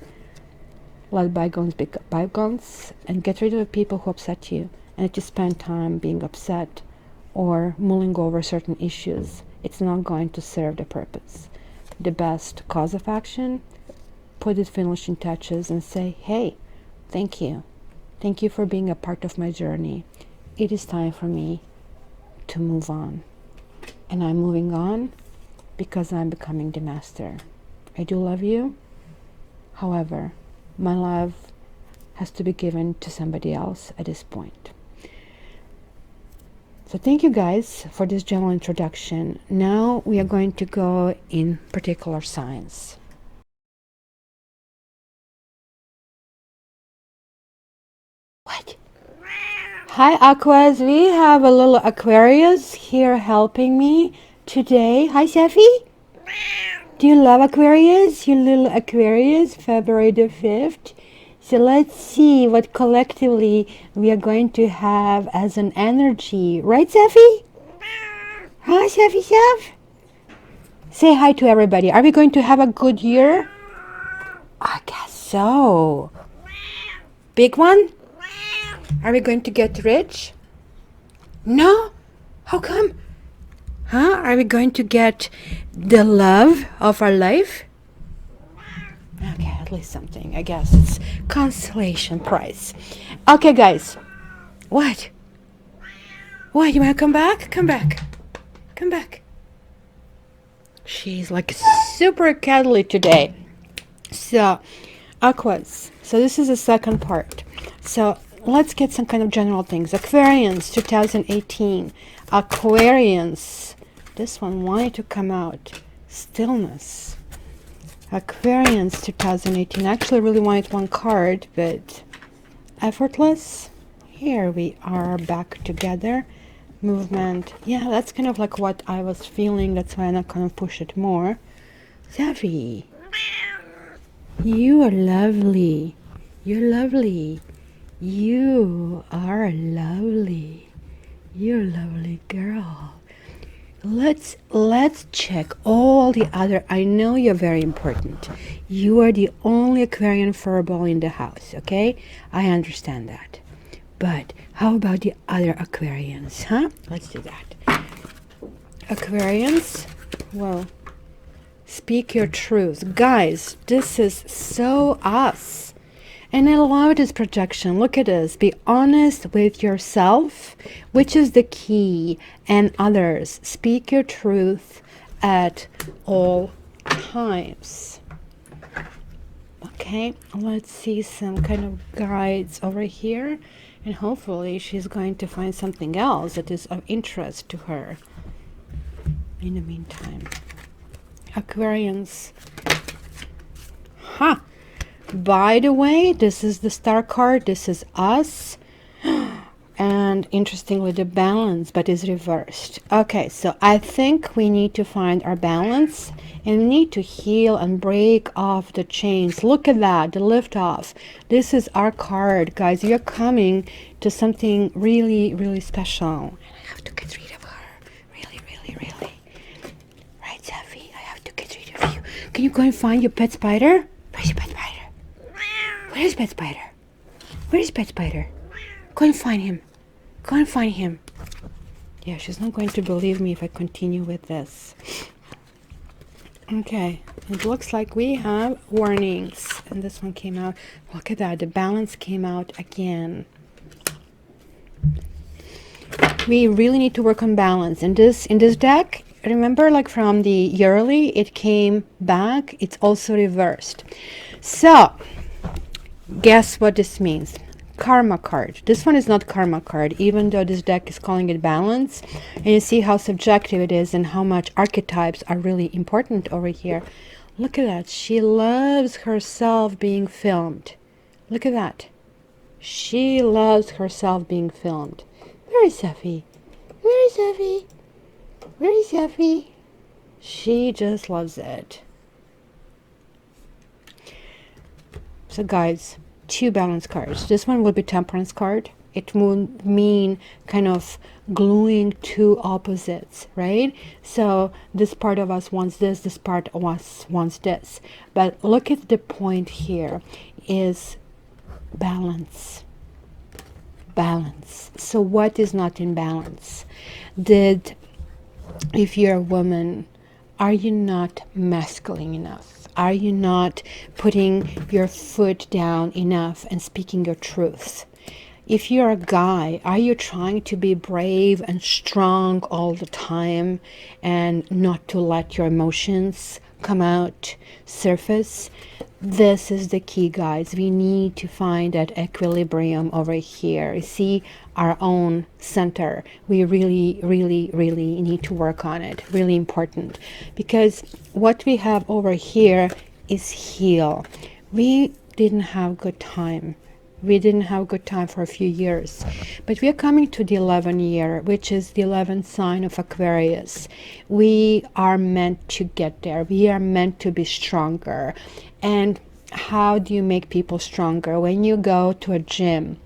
Let bygones be bygones, and get rid of the people who upset you. And if you spend time being upset or mulling over certain issues, it's not going to serve the purpose. The best cause of action, put it finishing touches and say, hey, Thank you. Thank you for being a part of my journey. It is time for me to move on. And I'm moving on because I'm becoming the master. I do love you. However, my love has to be given to somebody else at this point. So thank you guys for this general introduction. Now we are going to go in particular signs. What? Hi Aquas, we have a little Aquarius here helping me today. Hi Seffi. Do you love Aquarius? You little Aquarius, February the 5th. So let's see what collectively we are going to have as an energy. Right, Seffi? Hi, Seffi, Sef. Say hi to everybody. Are we going to have a good year? I guess so. Big one? Are we going to get rich? No? How come? Huh? Are we going to get the love of our life? Okay, at least something. I guess it's consolation prize. Okay, guys. What? What? You want to come back? Come back. Come back. She's like super cuddly today. So, Aquas. So this is the second part. So let's get some kind of general things. Aquarians 2018. Aquarians. This one wanted to come out. Stillness. Aquarians 2018. I actually really wanted one card, but effortless. Here we are back together. Movement. Yeah, that's kind of like what I was feeling. That's why I'm not going to push it more. Zavi, you are lovely. You're lovely. You are lovely. You're a lovely girl. Let's check all the other. I know you're very important. You are the only Aquarian furball in the house, okay? I understand that. But how about the other Aquarians, huh? Let's do that. Aquarians, well, speak your truth. Guys, this is so us. And I love this projection. Look at this. Be honest with yourself, which is the key, and others. Speak your truth at all times. Okay, let's see some kind of guides over here. And hopefully she's going to find something else that is of interest to her. In the meantime, Aquarians. Ha! By the way, this is the star card. This is us. And interestingly, the balance, but is reversed. Okay, so I think we need to find our balance. And we need to heal and break off the chains. Look at that, the lift off. This is our card, guys. You're coming to something really, really special. And I have to get rid of her. Really, really, really. Right, Safi? I have to get rid of you. Can you go and find your pet spider? Where's your pet spider? Where is pet spider? Where is pet spider? Go and find him. Go and find him. Yeah, she's not going to believe me if I continue with this. Okay, it looks like we have warnings, and this one came out. Look at that, the balance came out again. We really need to work on balance. In this deck, remember, like from the yearly, it came back. It's also reversed. So, guess what this means? Karma card. This one is not karma card, even though this deck is calling it balance. And you see how subjective it is and how much archetypes are really important over here. Look at that. She loves herself being filmed. Look at that. She loves herself being filmed. Where is Effie? Where is Effie? Where is Effie? She just loves it. So guys, two balance cards. This one will be temperance card. It would mean kind of gluing two opposites, right? So this part of us wants this part of us wants this. But look at the point here is balance. Balance. So what is not in balance? If you're a woman, are you not masculine enough? Are you not putting your foot down enough and speaking your truth? If you're a guy, are you trying to be brave and strong all the time and not to let your emotions come out, surface? This is the key, guys. We need to find that equilibrium over here. See our own center. We really, really, really need to work on it. Really important. Because what we have over here is heal. We didn't have good time. We didn't have a good time for a few years, but we are coming to the 11th year, which is the 11th sign of Aquarius. We are meant to get there. We are meant to be stronger. And how do you make people stronger? When you go to a gym,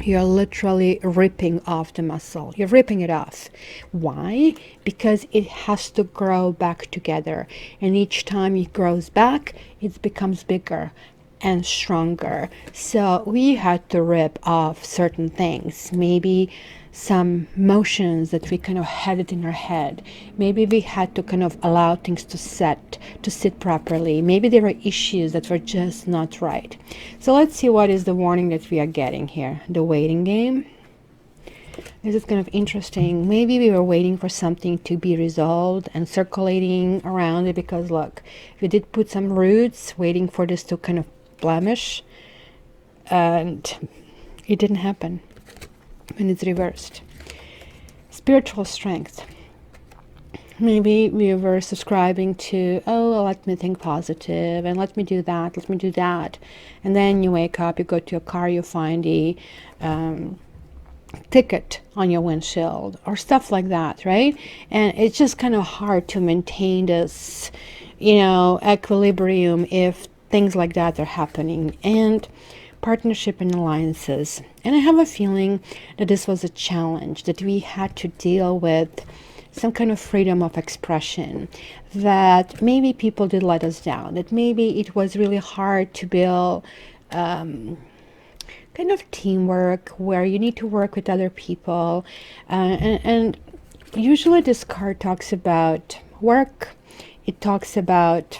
you're literally ripping off the muscle. You're ripping it off. Why? Because it has to grow back together. And each time it grows back, it becomes bigger and stronger. So we had to rip off certain things, maybe some motions that we kind of had it in our head. Maybe we had to kind of allow things to sit properly. Maybe there were issues that were just not right. So let's see what is the warning that we are getting here. The waiting game. This is kind of interesting. Maybe we were waiting for something to be resolved and circulating around it, because look, we did put some roots waiting for this to kind of blemish, and it didn't happen. And it's reversed. Spiritual strength. Maybe we were subscribing to, oh, let me think positive and let me do that, let me do that. And then you wake up, you go to your car, you find the ticket on your windshield or stuff like that, right? And it's just kind of hard to maintain this, equilibrium if things like that are happening. And partnership and alliances. And I have a feeling that this was a challenge, that we had to deal with some kind of freedom of expression, that maybe people did let us down, that maybe it was really hard to build kind of teamwork where you need to work with other people. And usually this card talks about work. It talks about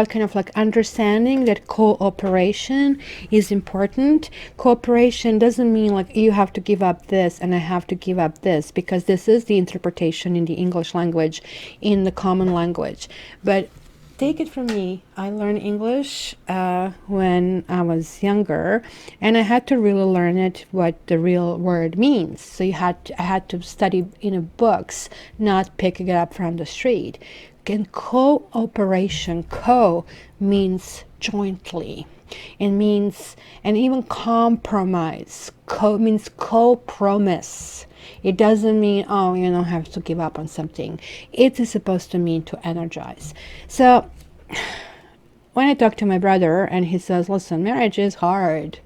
kind of like understanding that cooperation is important. Cooperation doesn't mean like you have to give up this and I have to give up this, because this is the interpretation in the English language, in the common language. But take it from me, I learned English when I was younger, and I had to really learn it, what the real word means. So I had to study in books, not picking it up from the street. And cooperation, means jointly. It means, and even compromise, means co-promise. It doesn't mean, oh, you don't have to give up on something. It is supposed to mean to energize. So when I talk to my brother and he says, listen, marriage is hard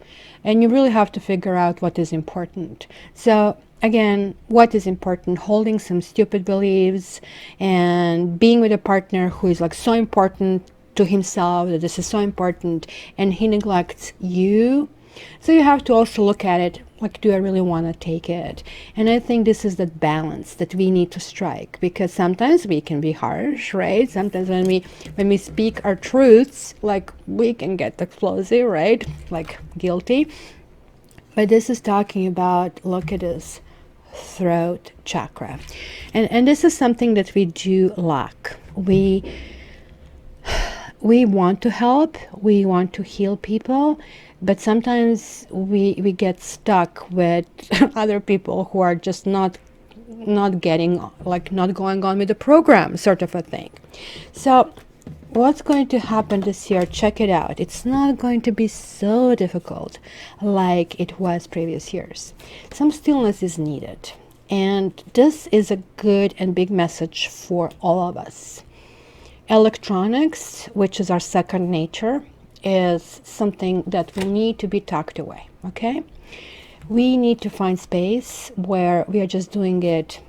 and you really have to figure out what is important. So again, what is important? Holding some stupid beliefs and being with a partner who is like so important to himself, that this is so important, and he neglects you. So you have to also look at it, like, do I really want to take it? And I think this is that balance that we need to strike, because sometimes we can be harsh, right? Sometimes when we speak our truths, like, we can get explosive, right? Like guilty. But this is talking about, look at this, throat chakra. And this is something that we do lack. We want to help, we want to heal people, but sometimes we get stuck with other people who are just not getting, like, not going on with the program, sort of a thing. So what's going to happen this year? Check it out. It's not going to be so difficult like it was previous years. Some stillness is needed. And this is a good and big message for all of us. Electronics, which is our second nature, is something that will need to be tucked away, okay? We need to find space where we are just doing it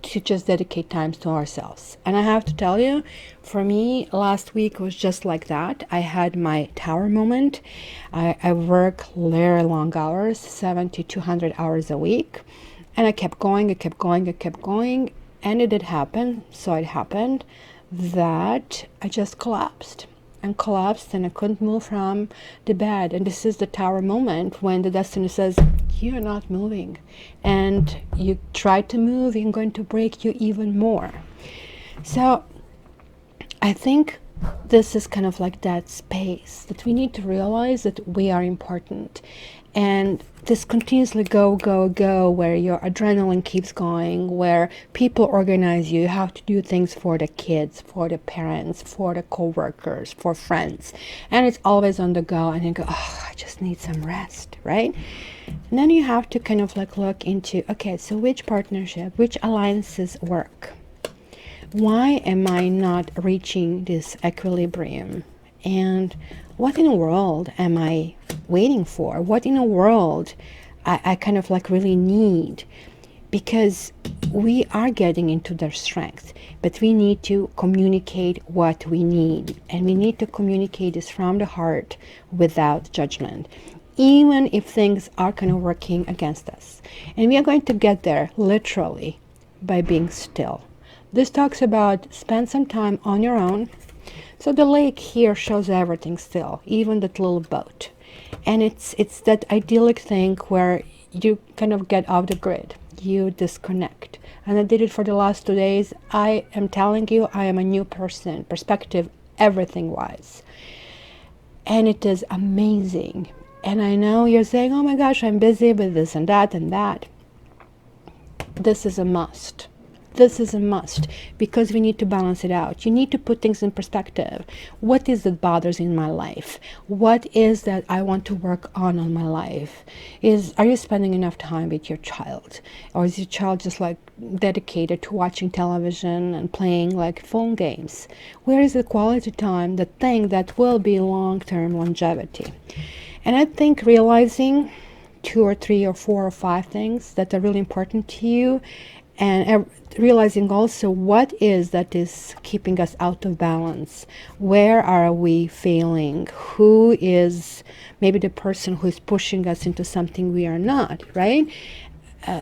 to just dedicate time to ourselves. And I have to tell you, for me, last week was just like that. I had my tower moment. I work very long hours, 70 to 200 hours a week. And I kept going, And it did happen. So it happened that I just collapsed and I couldn't move from the bed. And this is the tower moment when the destiny says, you're not moving. And you try to move, I'm going to break you even more. So I think this is kind of like that space that we need to realize that we are important. And this continuously go, where your adrenaline keeps going, where people organize you. You have to do things for the kids, for the parents, for the co-workers, for friends. And it's always on the go. And you go, oh, I just need some rest, right? And then you have to kind of like look into, okay, so which partnership, which alliances work? Why am I not reaching this equilibrium? And what in the world am I waiting for? What in the world I kind of like really need? Because we are getting into their strength, but we need to communicate what we need. And we need to communicate this from the heart without judgment, even if things are kind of working against us. And we are going to get there literally by being still. This talks about spend some time on your own. So the lake here shows everything still, even that little boat. And it's that idyllic thing where you kind of get off the grid, you disconnect. And I did it for the last 2 days. I am telling you, I am a new person, perspective, everything wise. And it is amazing. And I know you're saying, oh my gosh, I'm busy with this and that and that. This is a must. This is a must, because we need to balance it out. You need to put things in perspective. What is that bothers in my life? What is that I want to work on my life? Are you spending enough time with your child? Or is your child just like dedicated to watching television and playing like phone games? Where is the quality time, the thing that will be long-term longevity? And I think realizing 2 or 3 or 4 or 5 things that are really important to you, and realizing also what is that is keeping us out of balance. Where are we failing? Who is maybe the person who is pushing us into something we are not, right?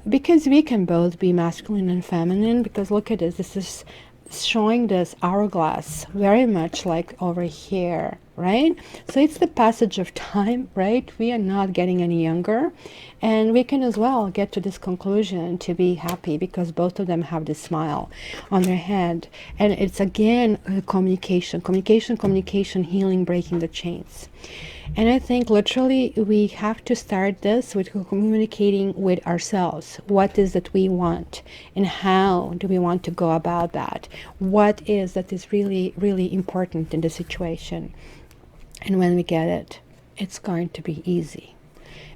Because we can both be masculine and feminine, because look at this. This is showing this hourglass very much like over here, right? So it's the passage of time, right? We are not getting any younger, and we can as well get to this conclusion to be happy, because both of them have this smile on their head. And it's again communication, healing, breaking the chains. And I think literally we have to start this with communicating with ourselves. What is that we want, and how do we want to go about that? What is that is really, really important in the situation? And when we get it, it's going to be easy.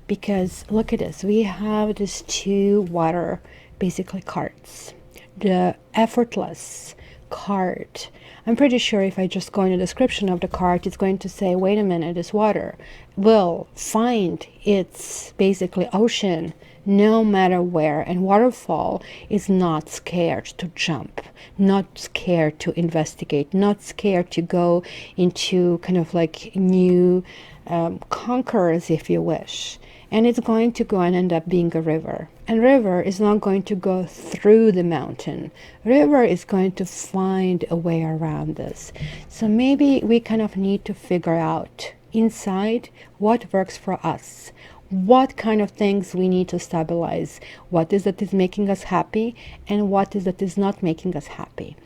Because look at this, we have these 2 water, basically cards. The effortless card. I'm pretty sure if I just go in the description of the card, it's going to say, wait a minute, this water will find its basically ocean no matter where. And waterfall is not scared to jump, not scared to investigate, not scared to go into kind of like new conquerors, if you wish. And it's going to go and end up being a river. And river is not going to go through the mountain. River is going to find a way around this. So maybe we kind of need to figure out inside what works for us. What kind of things we need to stabilize. What is that is making us happy, and what is that is not making us happy.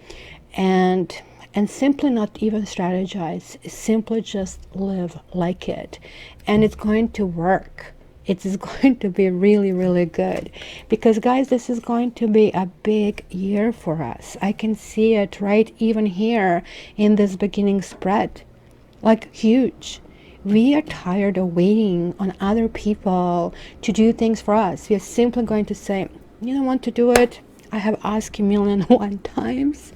And simply not even strategize. Simply just live like it. And it's going to work. It is going to be really, really good. Because guys, this is going to be a big year for us. I can see it right even here in this beginning spread. Like huge. We are tired of waiting on other people to do things for us. We are simply going to say, you don't want to do it? I have asked you 1,000,001 times.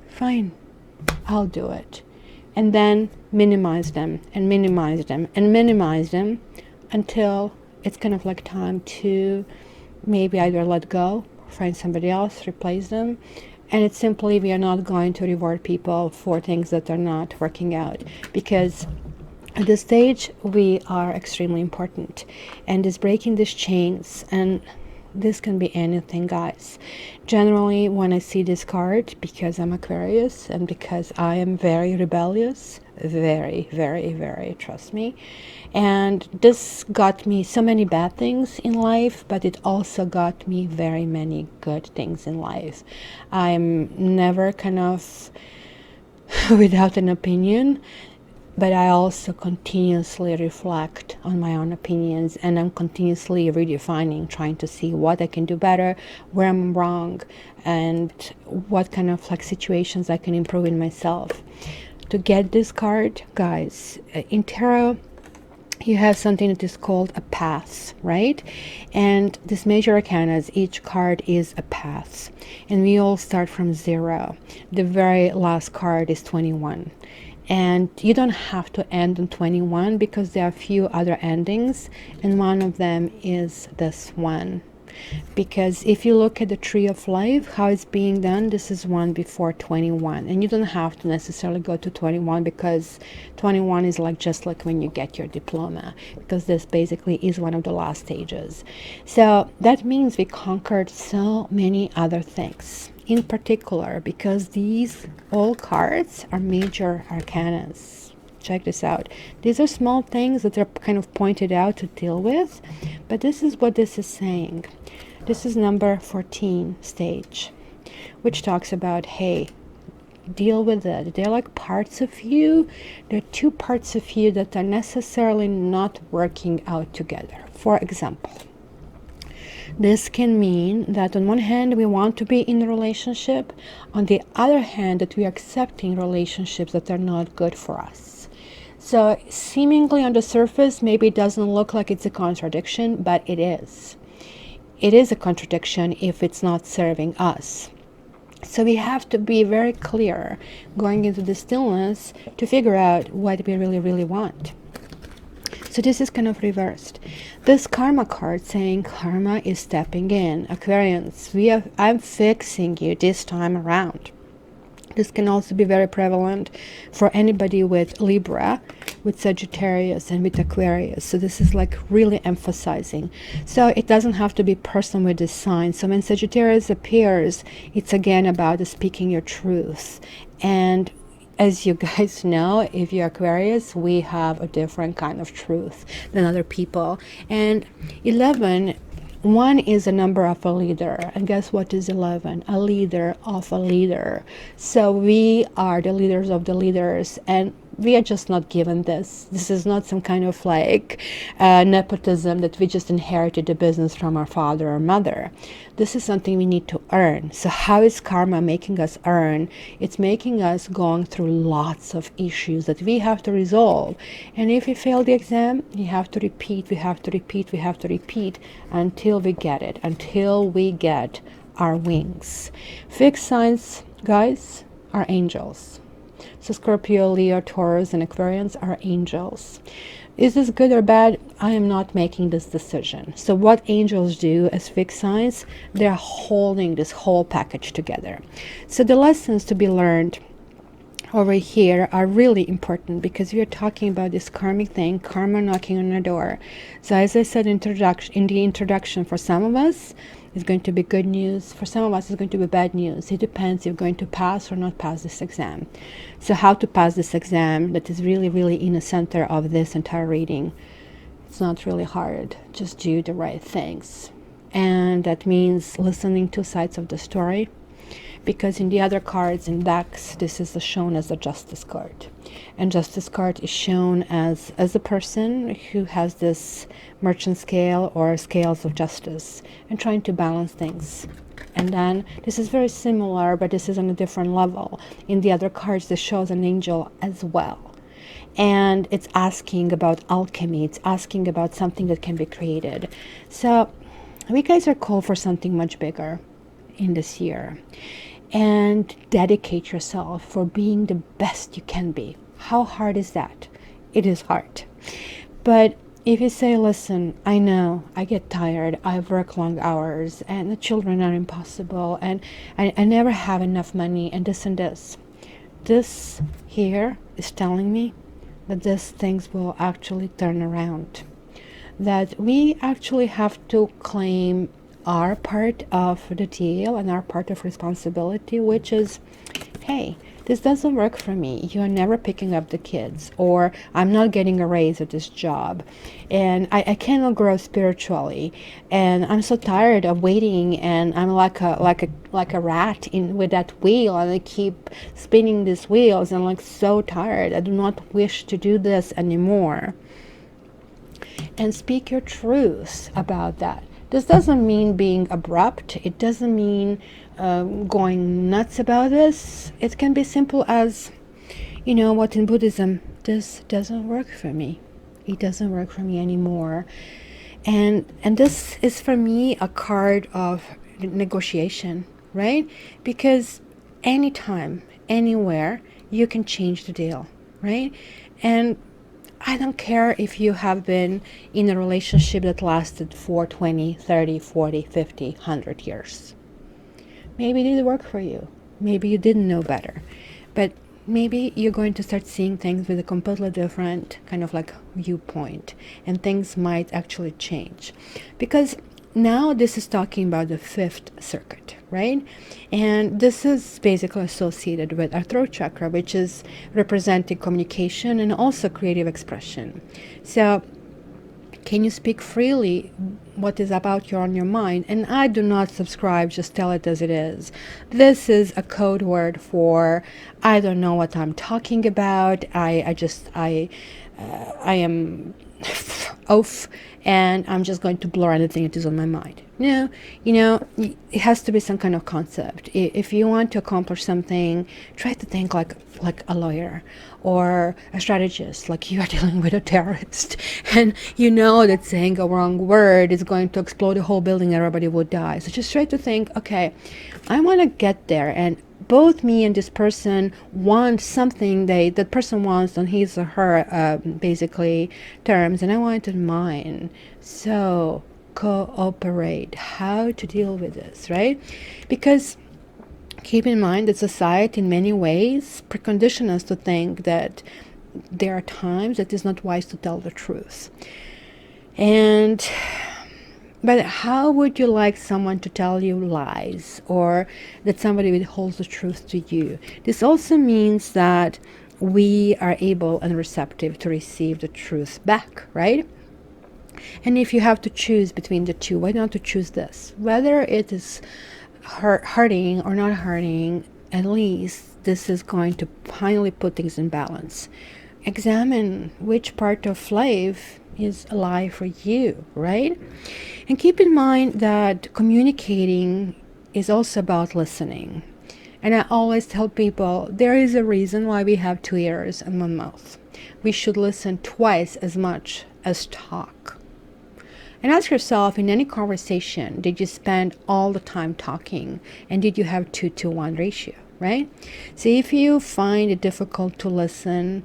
Fine, I'll do it. And then minimize them and minimize them and minimize them until it's kind of like time to maybe either let go, find somebody else, replace them. And it's simply, we are not going to reward people for things that are not working out, because at this stage we are extremely important, and is breaking these chains. And This can be anything, guys. Generally, when I see this card, because I'm Aquarius and because I am very rebellious, very, very, very, trust me. And this got me so many bad things in life, but it also got me very many good things in life. I'm never kind of without an opinion, but I also continuously reflect on my own opinions, and I'm continuously redefining, trying to see what I can do better, where I'm wrong, and what kind of like situations I can improve in myself. To get this card, guys, in tarot, you have something that is called a path, right? And this major arcanas, each card is a path, and we all start from 0. The very last card is 21. And you don't have to end on 21 because there are a few other endings, and one of them is this one. Because if you look at the tree of life, how it's being done, this is one before 21. And you don't have to necessarily go to 21, because 21 is like just like when you get your diploma, because this basically is one of the last stages. So that means we conquered so many other things. In particular, because these all cards are major arcanas. Check this out. These are small things that are kind of pointed out to deal with, but this is what this is saying. This is number 14 stage, which talks about, hey, deal with it. They're like parts of you. There are 2 parts of you that are necessarily not working out together. For example, this can mean that on one hand we want to be in a relationship, on the other hand that we are accepting relationships that are not good for us. So seemingly on the surface maybe it doesn't look like it's a contradiction, but it is. It is a contradiction if it's not serving us. So we have to be very clear going into the stillness to figure out what we really, really want. So this is kind of reversed. This karma card saying karma is stepping in. Aquarians, I'm fixing you this time around. This can also be very prevalent for anybody with Libra, with Sagittarius, and with Aquarius. So this is like really emphasizing. So it doesn't have to be person with this sign. So when Sagittarius appears, it's again about speaking your truth. And as you guys know, if you're Aquarius, we have a different kind of truth than other people. And 11, 1 is a number of a leader. And guess what is 11? A leader of a leader. So we are the leaders of the leaders, and we are just not given this. This is not some kind of like nepotism that we just inherited the business from our father or mother. This is something we need to earn. So how is karma making us earn? It's making us going through lots of issues that we have to resolve. And if we fail the exam, we have to repeat, we have to repeat, we have to repeat until we get it, until we get our wings. Fixed signs, guys, are angels. So Scorpio, Leo, Taurus, and Aquarians are angels. Is this good or bad? I am not making this decision. So what angels do as fixed signs, they're holding this whole package together. So the lessons to be learned over here are really important, because we are talking about this karmic thing, karma knocking on our door. So as I said in the introduction, for some of us, it's going to be good news. For some of us, it's going to be bad news. It depends if you're going to pass or not pass this exam. So how to pass this exam, that is really, really in the center of this entire reading. It's not really hard. Just do the right things. And that means listening to sides of the story. Because in the other cards in decks, this is shown as a justice card. And justice card is shown as a person who has this merchant scale or scales of justice and trying to balance things. And then this is very similar, but this is on a different level. In the other cards, this shows an angel as well. And it's asking about alchemy. It's asking about something that can be created. So we guys are called for something much bigger in this year. And dedicate yourself for being the best you can be. How hard is that? It is hard. But if you say, listen, I know I get tired, I work long hours, and the children are impossible, and I never have enough money, and this. This here is telling me that these things will actually turn around. That we actually have to claim our part of the deal and our part of responsibility, which is, hey, this doesn't work for me. You're never picking up the kids, or I'm not getting a raise at this job, and I cannot grow spiritually, and I'm so tired of waiting, and I'm like a rat in with that wheel, and I keep spinning these wheels, and I'm like so tired. I do not wish to do this anymore. And speak your truth about that. This doesn't mean being abrupt. It doesn't mean going nuts about this. It can be simple as, you know what, in Buddhism, this doesn't work for me. It doesn't work for me anymore. And this is for me a card of negotiation, right? Because anytime, anywhere, you can change the deal, right? And I don't care if you have been in a relationship that lasted for 20, 30, 40, 50, 100 years. Maybe it did work for you. Maybe you didn't know better. But maybe you're going to start seeing things with a completely different kind of like viewpoint, and things might actually change. Because now this is talking about the fifth circuit, right? And this is basically associated with our throat chakra, which is representing communication and also creative expression. So can you speak freely what is about you on your mind? And I do not subscribe, just tell it as it is. This is a code word for I don't know what I'm talking about. I am off, and I'm just going to blur anything that is on my mind. No, you know, it has to be some kind of concept. If you want to accomplish something, try to think like a lawyer or a strategist, like you are dealing with a terrorist, and you know that saying a wrong word is going to explode the whole building, everybody would die. So just try to think, okay, I want to get there, and both me and this person want something that person wants on his or her basically terms, and I want it on mine. So cooperate. How to deal with this, right? Because keep in mind that society in many ways precondition us to think that there are times that it's not wise to tell the truth. But how would you like someone to tell you lies, or that somebody withholds the truth to you? This also means that we are able and receptive to receive the truth back, right? And if you have to choose between the two, why not to choose this? Whether it is hurting or not hurting, at least this is going to finally put things in balance. Examine which part of life is alive for you, right? And keep in mind that communicating is also about listening. And I always tell people there is a reason why we have 2 ears and 1 mouth. We should listen twice as much as talk. And ask yourself, in any conversation, did you spend all the time talking, and did you have 2-to-1 ratio, right? So if you find it difficult to listen,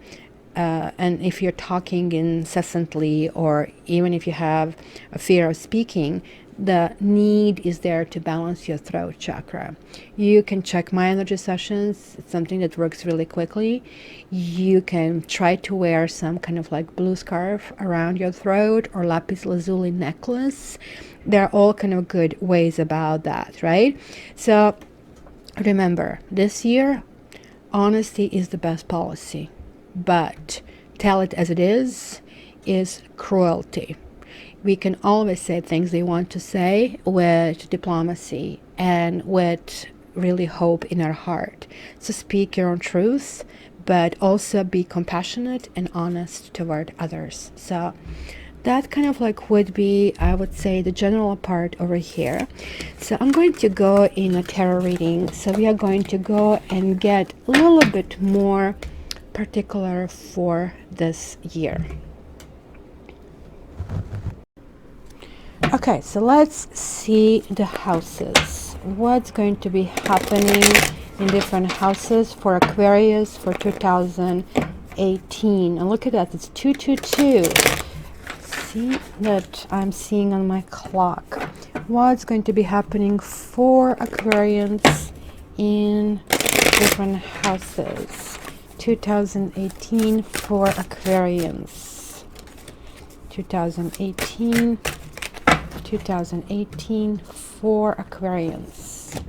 and if you're talking incessantly, or even if you have a fear of speaking, the need is there to balance your throat chakra. You can check my energy sessions. It's something that works really quickly. You can try to wear some kind of like blue scarf around your throat, or lapis lazuli necklace. There are all kind of good ways about that, right? So remember, this year, honesty is the best policy, but tell it as it is cruelty. We can always say things they want to say with diplomacy and with really hope in our heart. So speak your own truth, but also be compassionate and honest toward others. So that kind of like would be, I would say, the general part over here. So I'm going to go in a tarot reading. So we are going to go and get a little bit more particular for this year. Okay, so let's see the houses. What's going to be happening in different houses for Aquarius for 2018? And look at that, it's 222. See that I'm seeing on my clock. What's going to be happening for Aquarians in different houses? 2018 for Aquarians. 2018 for Aquarians.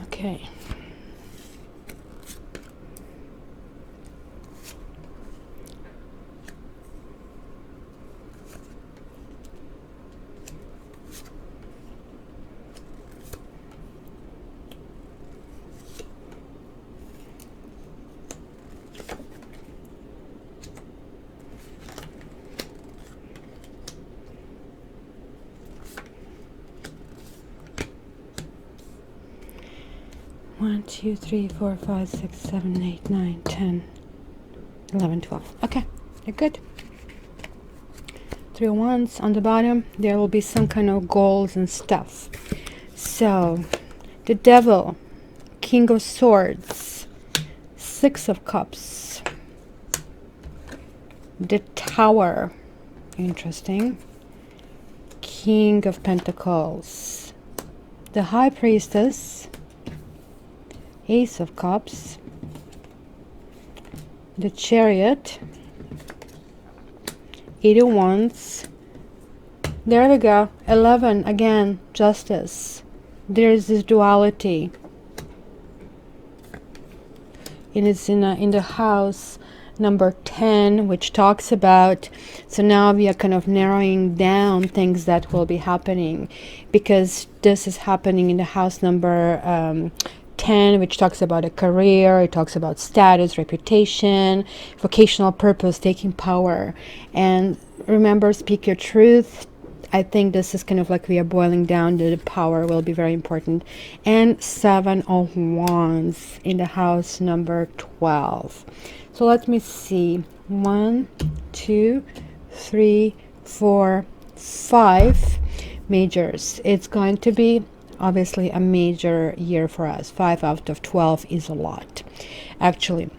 Okay. One, 2, 3, 4, 5, 6, 7, 8, 9, 10, 11, 12. Okay, you're good. 3 wands on the bottom. There will be some kind of goals and stuff. So, the Devil, King of Swords, 6 of Cups, the Tower, interesting, King of Pentacles, the High Priestess, Ace of Cups, the Chariot, 8 of Wands. There we go. 11 again. Justice. There's this duality. It is in the house number 10, which talks about, so now we are kind of narrowing down things that will be happening, because this is happening in the house number 10, which talks about a career. It talks about status, reputation, vocational purpose, taking power. And remember, speak your truth. I think this is kind of like we are boiling down the power will be very important. And 7 of Wands in the house number 12. So let me see. 1, 2, 3, 4, 5 majors. It's going to be obviously a major year for us. 5 out of 12 is a lot, actually.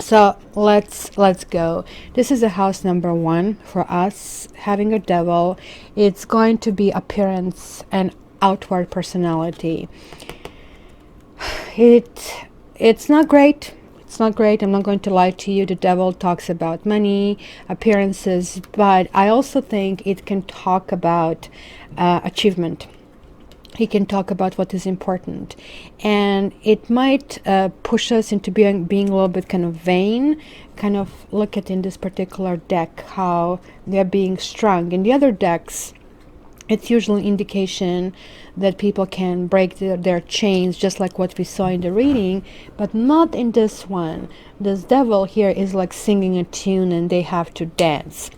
So let's go. This is a house number 1 for us, having a Devil. It's going to be appearance and outward personality. It's not great. It's not great. I'm not going to lie to you. The Devil talks about money, appearances, but I also think it can talk about achievement. He can talk about what is important, and it might push us into being a little bit kind of vain. Kind of look at in this particular deck how they're being strung. In the other decks, it's usually indication that people can break their chains, just like what we saw in the reading, but not in this one. This Devil here is like singing a tune and they have to dance.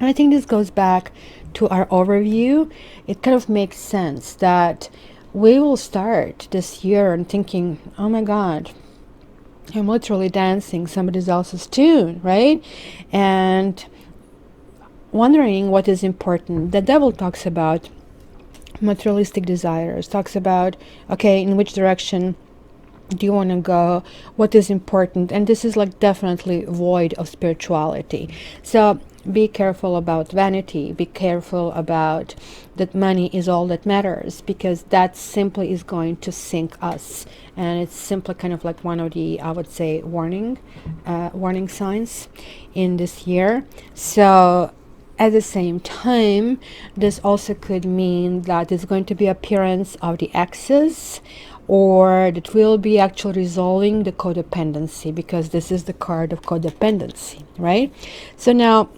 And I think this goes back to our overview. It kind of makes sense that we will start this year and thinking, oh my God, I'm literally dancing somebody else's tune, right? And wondering what is important. The Devil talks about materialistic desires, talks about, okay, in which direction do you want to go, what is important, and this is like definitely void of spirituality. So be careful about vanity, be careful about that money is all that matters, because that simply is going to sink us, and it's simply kind of like one of the, I would say, warning signs in this year. So at the same time, this also could mean that it's going to be appearance of the exes, or that will be actually resolving the codependency, because this is the card of codependency, right? So now,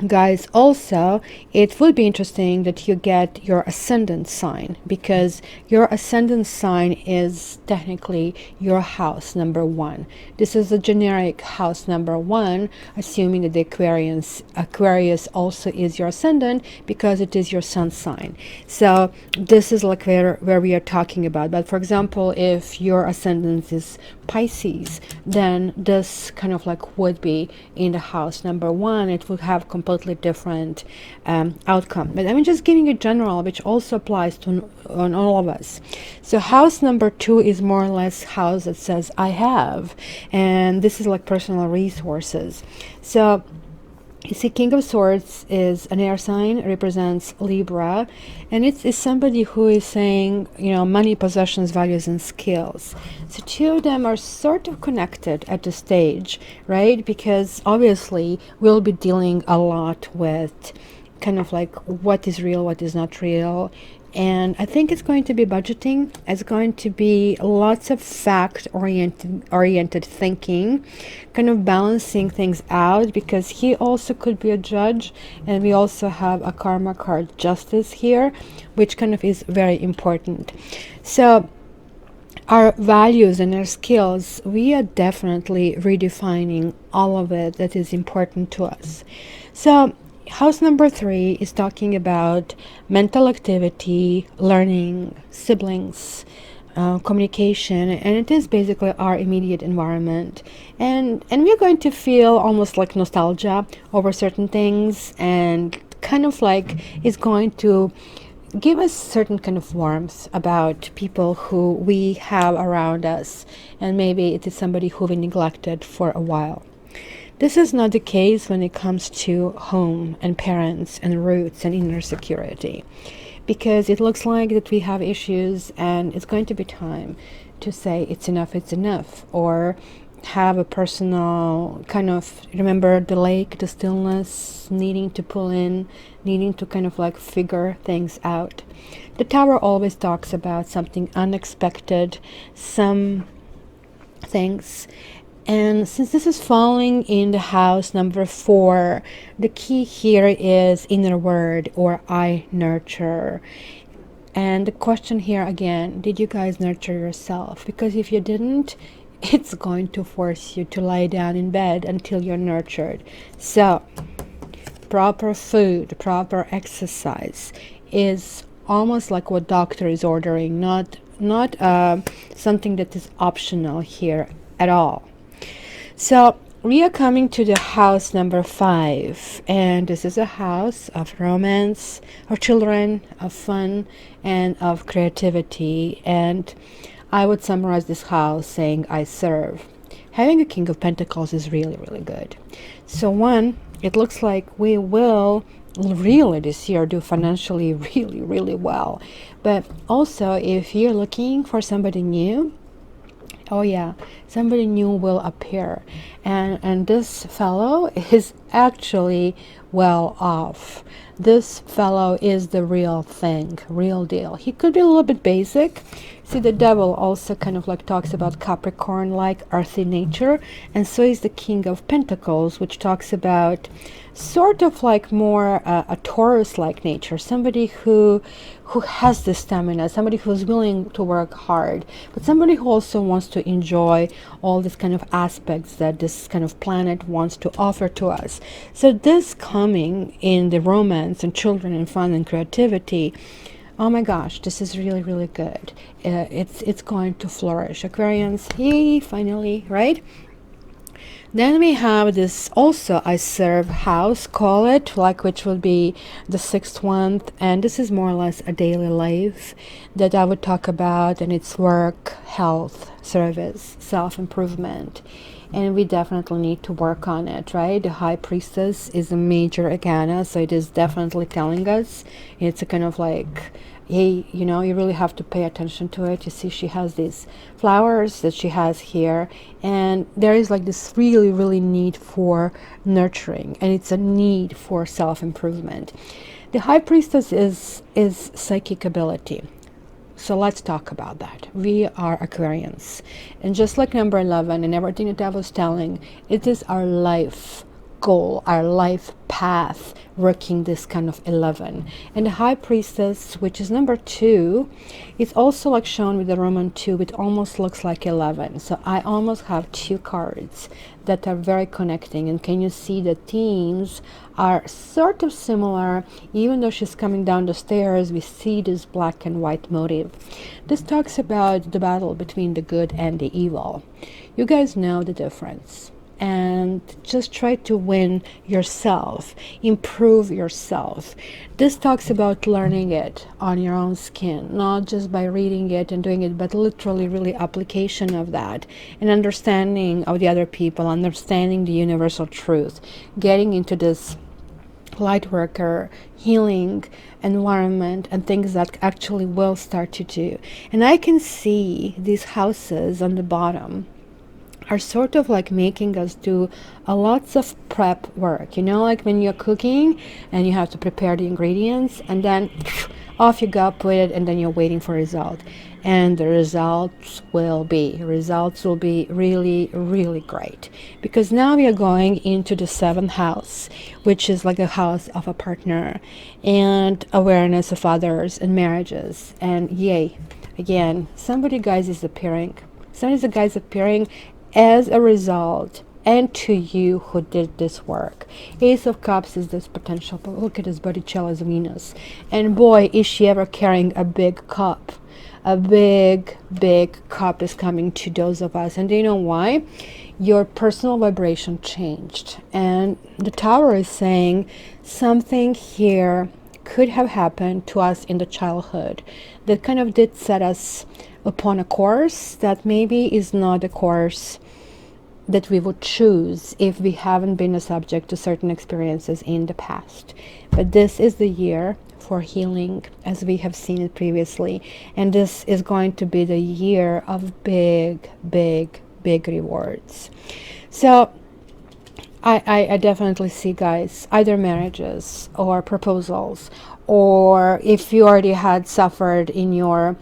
guys, also it would be interesting that you get your ascendant sign, because your ascendant sign is technically your house number 1. This is a generic house number 1, assuming that the Aquarius also is your ascendant, because it is your sun sign. So this is like where we are talking about. But for example, if your ascendant is Pisces, then this kind of like would be in the house number 1. It would have completely different outcome. But I'm just giving you general, which also applies to on all of us. So house number 2 is more or less house that says I have, and this is like personal resources. So You see, King of Swords is an air sign, represents Libra, and it's somebody who is saying, money, possessions, values, and skills. So two of them are sort of connected at this stage, right? Because obviously we'll be dealing a lot with kind of like what is real, what is not real. And I think it's going to be budgeting. It's going to be lots of fact oriented thinking, kind of balancing things out, because he also could be a judge, and we also have a karma card, justice, here, which kind of is very important. So our values and our skills, we are definitely redefining all of it that is important to us. So house number 3 is talking about mental activity, learning, siblings, communication, and it is basically our immediate environment. And we're going to feel almost like nostalgia over certain things, and kind of like it's going to give us certain kind of warmth about people who we have around us, and maybe it is somebody who we neglected for a while. This is not the case when it comes to home and parents and roots and inner security, because it looks like that we have issues, and it's going to be time to say it's enough, or have a personal kind of, remember the lake, the stillness, needing to pull in, needing to kind of like figure things out. The Tower always talks about something unexpected, some things. And since this is falling in the house number 4, the key here is inner word, or I nurture. And the question here again, did you guys nurture yourself? Because if you didn't, it's going to force you to lie down in bed until you're nurtured. So proper food, proper exercise is almost like what doctor is ordering, not something that is optional here at all. So we are coming to the house number 5, and this is a house of romance, of children, of fun, and of creativity. And I would summarize this house saying I serve. Having a King of Pentacles is really, really good. So one, it looks like we will really this year do financially really, really well. But also, if you're looking for somebody new, oh yeah, somebody new will appear, and this fellow is actually well off. This fellow is the real thing, real deal. He could be a little bit basic. See, the devil also kind of like talks about Capricorn like earthy nature, and so is the King of Pentacles, which talks about sort of like more a Taurus like nature, somebody who has the stamina, somebody who's willing to work hard, but somebody who also wants to enjoy all these kind of aspects that this kind of planet wants to offer to us. So this coming in the romance and children and fun and creativity, oh my gosh, this is really, really good. It's going to flourish. Aquarians, yay, finally, right? Then we have this also I serve house, call it, like, which would be the 6th one, and this is more or less a daily life that I would talk about, and it's work, health, service, self-improvement, and we definitely need to work on it, right? The High Priestess is a major arcana, so it is definitely telling us, it's a kind of like, hey, you really have to pay attention to it. You see, she has these flowers that she has here, and there is like this really, really need for nurturing, and it's a need for self-improvement. The High Priestess is psychic ability. So let's talk about that. We are Aquarians, and just like number 11 and everything that I was telling, it is our life goal, our life path, working this kind of 11. And the High Priestess, which is number 2, it's also like shown with the Roman 2. It almost looks like 11. So I almost have 2 cards that are very connecting. And can you see the themes are sort of similar? Even though she's coming down the stairs, we see this black and white motif. This talks about the battle between the good and the evil. You guys know the difference. and just try to win yourself, improve yourself. This talks about learning it on your own skin, not just by reading it and doing it, but literally really application of that and understanding of the other people, understanding the universal truth, getting into this light worker healing environment and things that actually will start to do. And I can see these houses on the bottom are sort of like making us do a lots of prep work, you know, like when you're cooking and you have to prepare the ingredients and then off you go, put it, and then you're waiting for a result. And the results will be really, really great, because now we are going into the 7th house, which is like a house of a partner and awareness of others and marriages. And yay, again, somebody guys is appearing as a result, and to you who did this work. Ace of Cups is this potential, but look at this Botticella's Venus, and boy, is she ever carrying a big cup. A big cup is coming to those of us. And do you know why? Your personal vibration changed, and the Tower is saying something here could have happened to us in the childhood that kind of did set us upon a course that maybe is not a course that we would choose if we haven't been subject to certain experiences in the past. But this is the year for healing, as we have seen it previously, and this is going to be the year of big rewards. So I definitely see, guys, either marriages or proposals, or if you already had suffered in your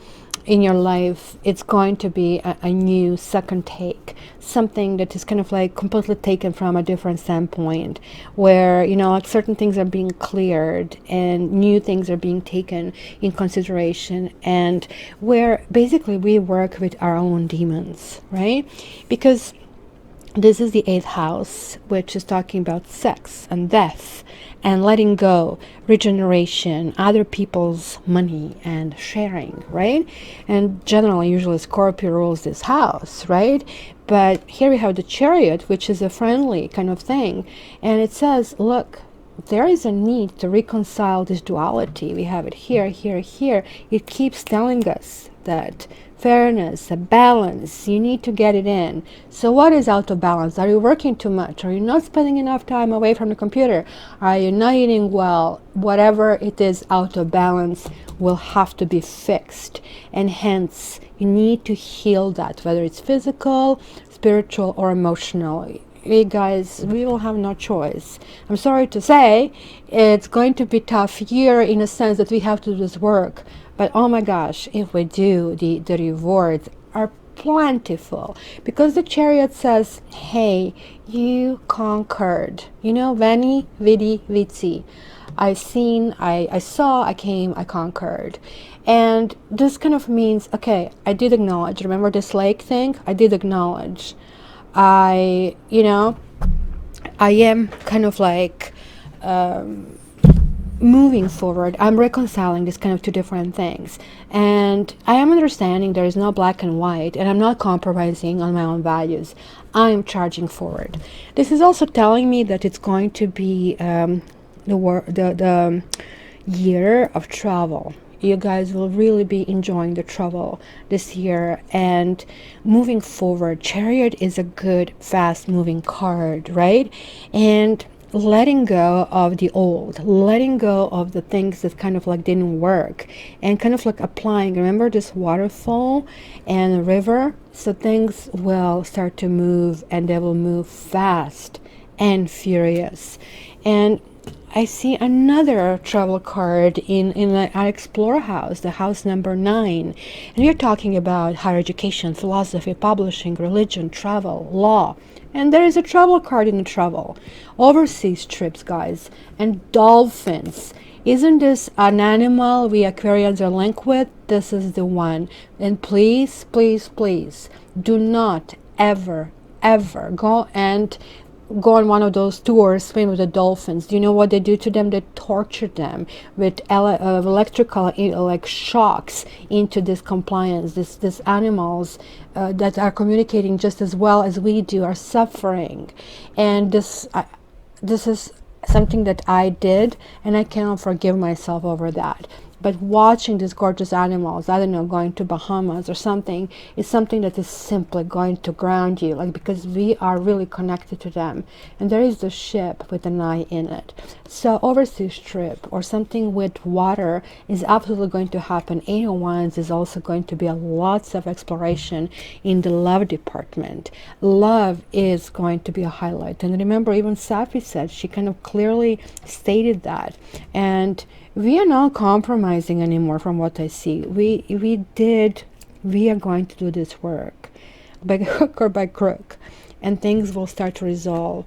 life, it's going to be a new second take, something that is kind of like completely taken from a different standpoint, where, you know, like certain things are being cleared and new things are being taken in consideration, and where basically we work with our own demons, right? Because this is the 8th house, which is talking about sex and death and letting go, regeneration, other people's money and sharing, right? And generally, usually Scorpio rules this house, right? But here we have the Chariot, which is a friendly kind of thing. And it says, look, there is a need to reconcile this duality. We have it here, here, here. It keeps telling us that fairness, a balance, you need to get it in. So what is out of balance? Are you working too much? Are you not spending enough time away from the computer? Are you not eating well? Whatever it is out of balance will have to be fixed, and hence you need to heal that, whether it's physical, spiritual, or emotional. Hey guys, we will have no choice. I'm sorry to say, it's going to be a tough year in a sense that we have to do this work. But oh my gosh, if we do, the rewards are plentiful. Because the Chariot says, hey, you conquered. You know, Veni, Vidi, Vici. I seen, I saw, I came, I conquered. And this kind of means, okay, I did acknowledge. Remember this lake thing? I did acknowledge. I am kind of like moving forward. I'm reconciling this kind of two different things, and I am understanding there is no black and white, and I'm not compromising on my own values. I am charging forward. This is also telling me that it's going to be the year of travel. You guys will really be enjoying the travel this year and moving forward. Chariot is a good, fast moving card, right? And letting go of the old, letting go of the things that kind of like didn't work, and kind of like applying. Remember this waterfall and a river? So things will start to move, and they will move fast and furious. And I see another travel card in our Explorer house, the house number 9. And we're talking about higher education, philosophy, publishing, religion, travel, law. And there is a travel card in the travel. Overseas trips, guys. And dolphins. Isn't this an animal we Aquarians are linked with? This is the one. And please, please, please, do not ever go and go on one of those tours, swim with the dolphins, do you know what they do to them? They torture them with electrical like shocks into this compliance. This animals that are communicating just as well as we do are suffering, and this is something that I did, and I cannot forgive myself over that. But watching these gorgeous animals, I don't know, going to Bahamas or something, is something that is simply going to ground you, like, because we are really connected to them. And there is the ship with an eye in it. So overseas trip or something with water is absolutely going to happen. 8 of Wands is also going to be a lots of exploration in the love department. Love is going to be a highlight. And remember, even Safi said, she kind of clearly stated that. And we are not compromising anymore from what I see. We are going to do this work by hook or by crook, and things will start to resolve.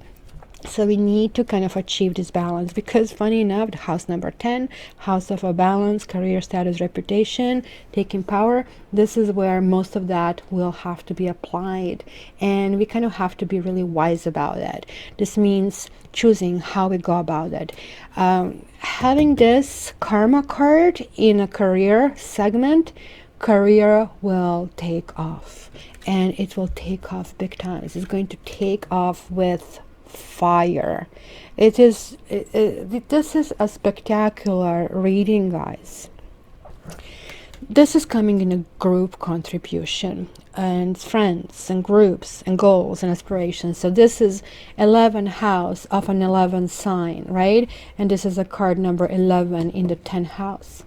So we need to kind of achieve this balance, because funny enough, the house number 10, house of a balance, career, status, reputation, taking power, this is where most of that will have to be applied, and we kind of have to be really wise about it. This means choosing how we go about it. Having this karma card in a career segment, career will take off, and it will take off big time. It's going to take off with fire. This is a spectacular reading, guys. This is coming in a group contribution and friends and groups and goals and aspirations. So this is 11 house of an 11 sign, right? And this is a card number 11 in the 10 house.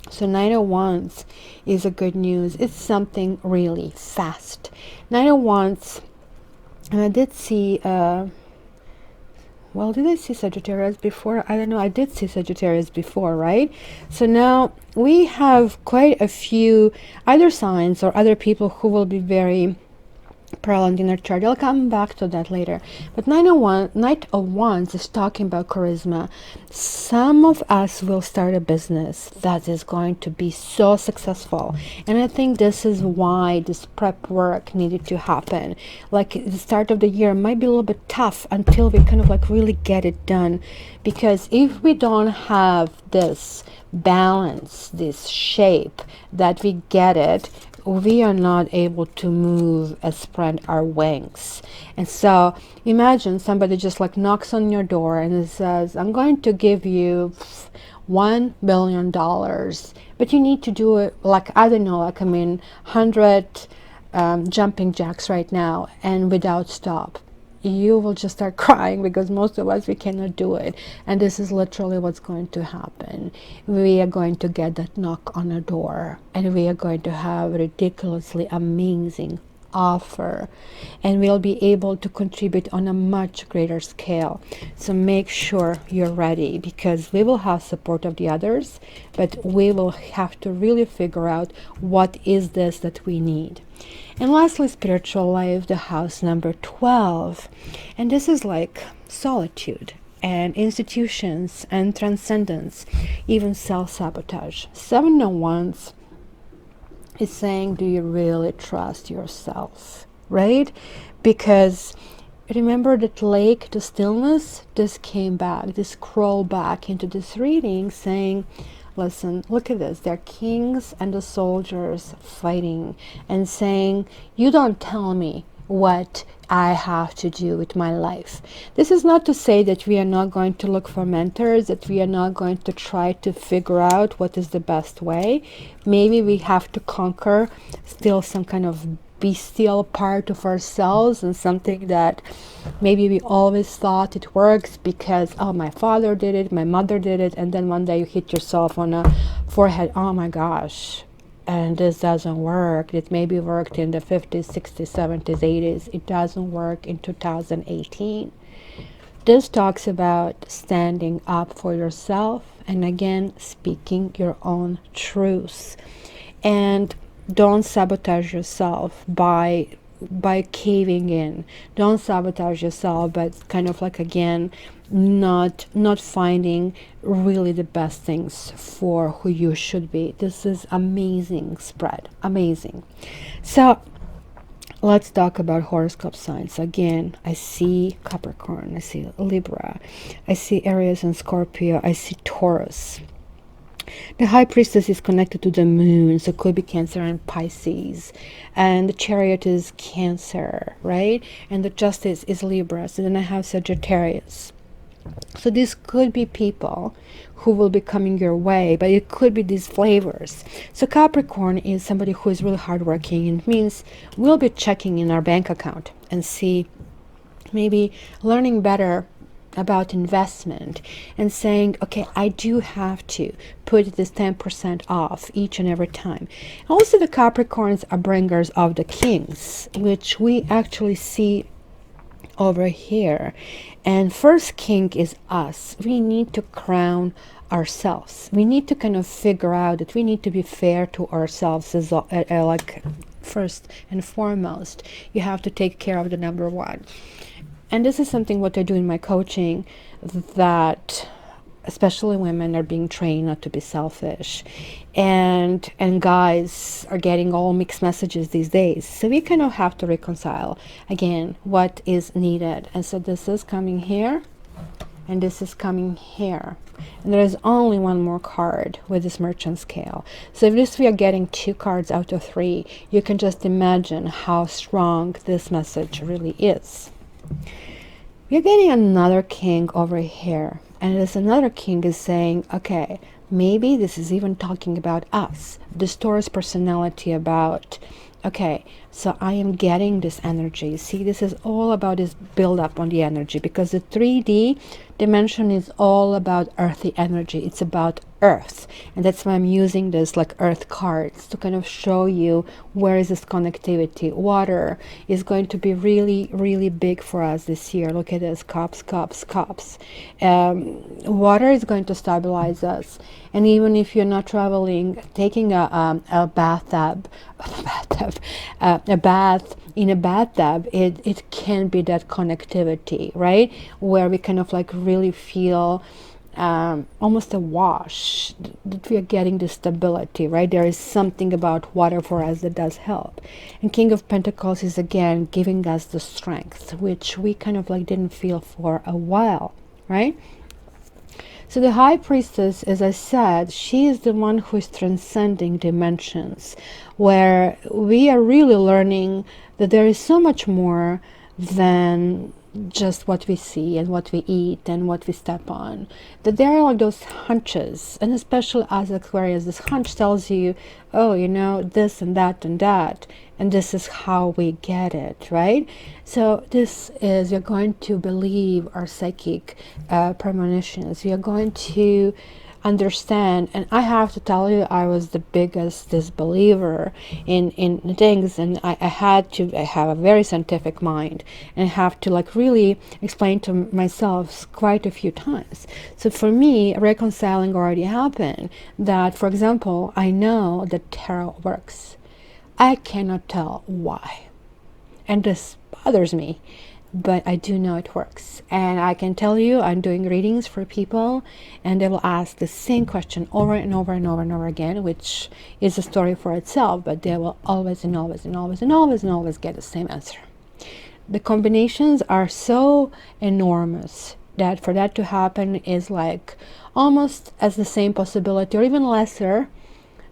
So 9 of Wands is a good news. It's something really fast. 9 of Wands, and I did see well, did I see Sagittarius before? I don't know. I did see Sagittarius before, right? So now we have quite a few other signs or other people who will be very prevalent in our chart. I'll come back to that later. But Knight of Wands is talking about charisma. Some of us will start a business that is going to be so successful, and I think this is why this prep work needed to happen. Like, the start of the year might be a little bit tough until we kind of like really get it done, because if we don't have this balance, this shape, that we get it, we are not able to move and spread our wings. And so imagine somebody just like knocks on your door and says, I'm going to give you $1 billion, but you need to do it like, I don't know, like, 100 jumping jacks right now and without stop. You will just start crying, because most of us, we cannot do it. And this is literally what's going to happen. We are going to get that knock on the door, and we are going to have a ridiculously amazing offer, and we'll be able to contribute on a much greater scale. So make sure you're ready, because we will have support of the others, but we will have to really figure out what is this that we need. And lastly, spiritual life, the house number 12. And this is like solitude and institutions and transcendence, even self-sabotage. 7 of Wands is saying, do you really trust yourself, right? Because remember that lake, the stillness, this came back, this crawl back into this reading saying, listen, look at this. They're kings and the soldiers fighting and saying, you don't tell me what I have to do with my life. This is not to say that we are not going to look for mentors, that we are not going to try to figure out what is the best way. Maybe we have to conquer still some kind of bestial part of ourselves, and something that maybe we always thought it works because, oh, my father did it, my mother did it, and then one day you hit yourself on the forehead, oh my gosh, and this doesn't work. It maybe worked in the 50s, 60s, 70s, 80s. It doesn't work in 2018. This talks about standing up for yourself, and again, speaking your own truth. And don't sabotage yourself by caving in. Don't sabotage yourself, but kind of like, again, not finding really the best things for who you should be. This is amazing spread, amazing. So let's talk about horoscope signs. Again, I see Capricorn, I see Libra, I see Aries and Scorpio, I see Taurus. The High Priestess is connected to the moon, so it could be Cancer and Pisces. And the Chariot is Cancer, right? And the Justice is Libra. So then I have Sagittarius. So this could be people who will be coming your way, but it could be these flavors. So Capricorn is somebody who is really hardworking, and it means we'll be checking in our bank account and see, maybe learning better about investment and saying, okay, I do have to put this 10% off each and every time. Also, the Capricorns are bringers of the kings, which we actually see over here. And first king is us. We need to crown ourselves. We need to kind of figure out that we need to be fair to ourselves as like first and foremost. You have to take care of the number one. And this is something what I do in my coaching, that especially women are being trained not to be selfish, and guys are getting all mixed messages these days. So we kind of have to reconcile again what is needed. And so this is coming here, and this is coming here, and there is only one more card with this merchant scale. So if this we are getting 2 cards out of 3, you can just imagine how strong this message really is. We're getting another king over here, and this another king is saying, okay, maybe this is even talking about us, this Taurus personality, about, okay, so I am getting this energy. See, this is all about this build up on the energy, because the 3D dimension is all about earthy energy. It's about earth, and that's why I'm using this like earth cards to kind of show you where is this connectivity. Water is going to be really, really big for us this year. Look at this, cups, cups, cups. Water is going to stabilize us, and even if you're not traveling, taking a bathtub, a bath in a bathtub, it can be that connectivity, right, where we kind of like really feel almost a wash, that we are getting the stability, right? There is something about water for us that does help. And King of Pentacles is again giving us the strength, which we kind of like didn't feel for a while, right? So the High Priestess, as I said, she is the one who is transcending dimensions, where we are really learning that there is so much more than just what we see and what we eat and what we step on. That there are like those hunches, and especially as Aquarius, this hunch tells you, oh, you know, this and that and that, and this is how we get it, right? So this is, you're going to believe our psychic premonitions. You're going to understand. And I have to tell you, I was the biggest disbeliever in things, and I have a very scientific mind, and I have to like really explain to myself quite a few times. So for me, reconciling already happened. That, for example, I know that tarot works. I cannot tell why, and this bothers me, but I do know it works. And I can tell you, I'm doing readings for people, and they will ask the same question over and over and over and over again, which is a story for itself, but they will always and always and always and always and always get the same answer. The combinations are so enormous that for that to happen is like almost as the same possibility, or even lesser,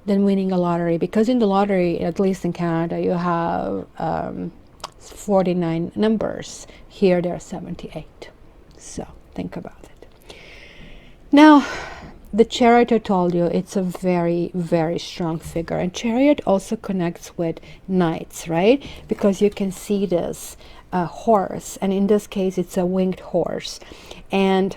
than winning a lottery. Because in the lottery, at least in Canada, you have 49 numbers. Here there are 78. So think about it. Now, the Chariot, I told you, it's a very, very strong figure. And Chariot also connects with knights, right? Because you can see this horse, and in this case it's a winged horse. And